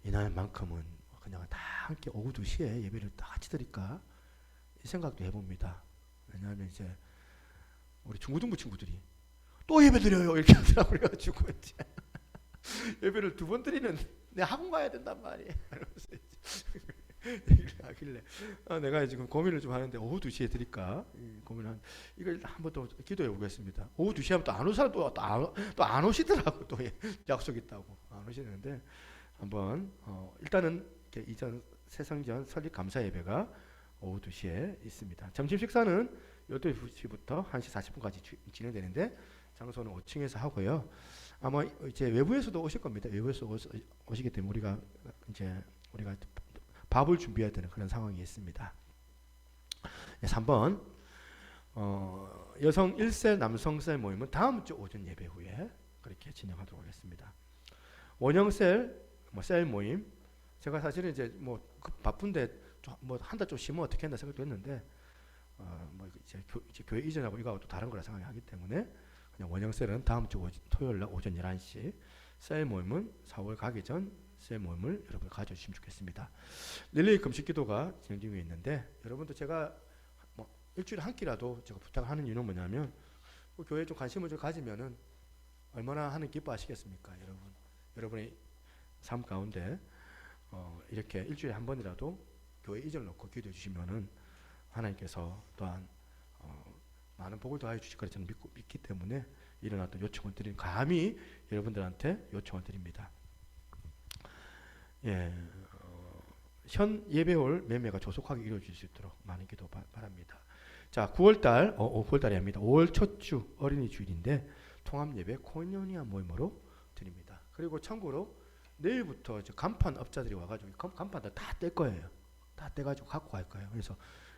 이날만큼은 그냥 다 함께 오후 2시에 예배를 다 같이 드릴까 이 생각도 해봅니다. 왜냐하면 이제 우리 중고등부 친구들이 또 예배 드려요 이렇게 하더라고. 그래가지고 이제 예배를 2번 드리는 내 학원 가야 된단 말이에요. 얘기를 하길래 내가 지금 고민을 좀 하는데 오후 2시에 드릴까 고민한 이걸 한번 또 기도해 보겠습니다. 오후 2시 하면 또 안 올 사람 또 안 오시더라고. 또 약속 있다고 안 오시는데 한번 일단은 이전 새성전 설립 감사 예배가 오후 2시에 있습니다. 점심 식사는 12시부터 1시 40분까지 진행되는데 장소는 5층에서 하고요. 아마 이제 외부에서도 오실 겁니다. 외부에서 오시기 때문에 우리가 밥을 준비해야 되는 그런 상황이 있습니다. 3번 여성 1셀 남성 셀 모임은 다음 주 오전 예배 후에 그렇게 진행하도록 하겠습니다. 원형 셀 모임 제가 사실은 이제 뭐 바쁜데 뭐 한 달 좀 쉬면 어떻게 했나 생각도 했는데 뭐 이제 교회 이전하고 이거하고 또 다른 거라 생각하기 때문에 그냥 원형 셀은 다음 주 토요일 날 오전 11시 셀 모임은 4월 가기 전 셀 모임을 여러분 가져주시면 좋겠습니다. 릴레이 금식 기도가 진행 중에 있는데 여러분도 제가 뭐 일주일에 한 끼라도 제가 부탁을 하는 이유는 뭐냐면 교회에 좀 관심을 좀 가지면은 얼마나 하는 기뻐하시겠습니까, 여러분. 여러분의 삶 가운데 이렇게 일주일에 한 번이라도 교회 이전을 놓고 기도해 주시면은 하나님께서 또한 많은 복을 더하여 주실 거라 저는 믿기 때문에 이런 어떤 요청을 드린 감히 여러분들한테 요청을 드립니다. 예, 현 예배홀 매매가 조속하게 이루어질 수 있도록 많은 기도 바랍니다. 자, 9월달 9월달이 아닙니다. 5월 첫 주 어린이 주일인데 통합 예배 코인요니아 모임으로 드립니다. 그리고 참고로 내일부터 간판 업자들이 와가지고 간판들 다 뗄 거예요. 다 떼가지고 갖고 갈 거예요. 그래서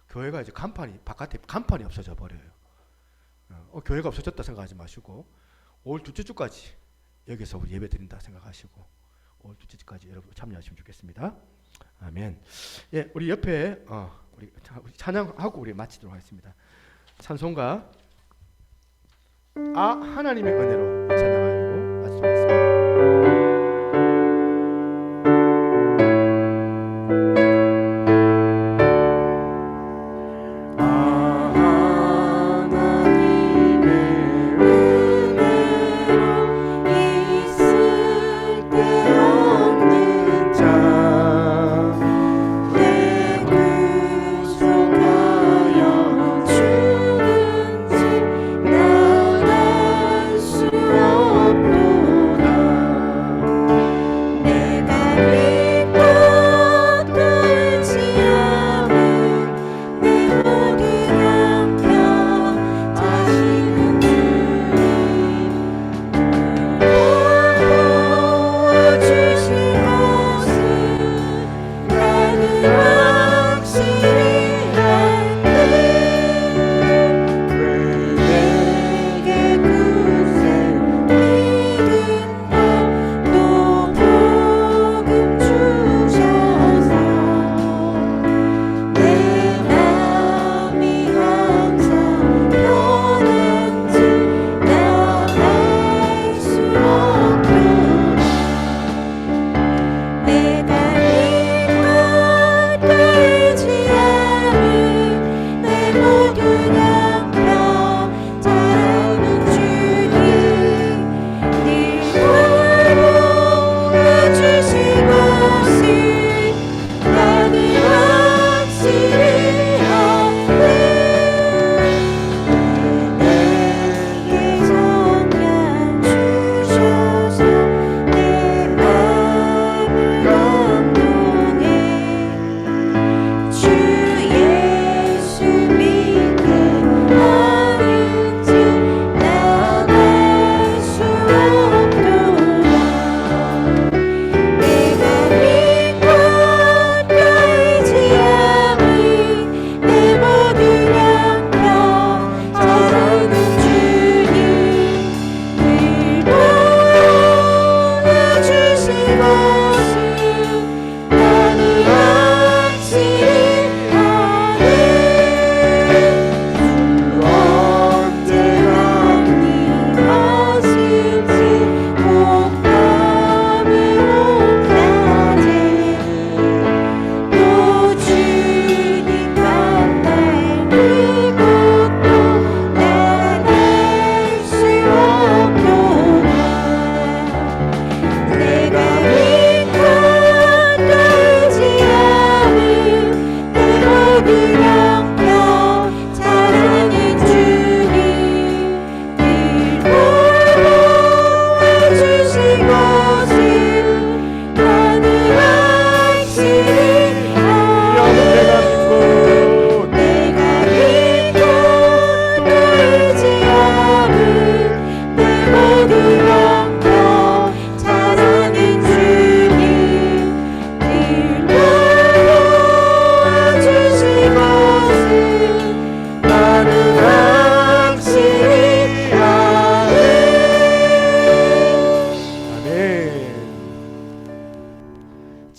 교회가 이제 바깥에 간판이 없어져 버려요. 교회가 없어졌다 생각하지 마시고 5월 둘째 주까지 여기서 우리 예배 드린다 생각하시고 5월 둘째 주까지 여러분 참여하시면 좋겠습니다. 아멘. 예, 우리 옆에 우리 찬양하고 우리 마치도록 하겠습니다. 찬송가 하나님의 은혜로 찬양하고 마치도록 하겠습니다.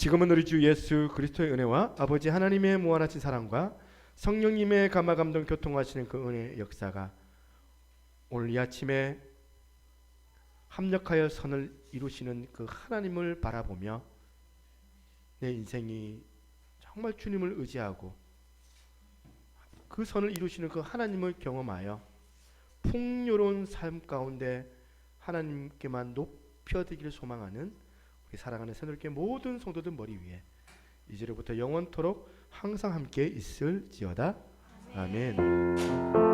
지금은 우리 주 예수 그리스도의 은혜와 아버지 하나님의 무한하신 사랑과 성령님의 감화 감동 교통하시는 그 은혜의 역사가 오늘 이 아침에 합력하여 선을 이루시는 그 하나님을 바라보며 내 인생이 정말 주님을 의지하고 그 선을 이루시는 그 하나님을 경험하여 풍요로운 삶 가운데 하나님께만 높여드리기를 소망하는 우리 사랑하는 새누리교회 모든 성도들 머리 위에 이제로부터 영원토록 항상 함께 있을지어다. 아멘.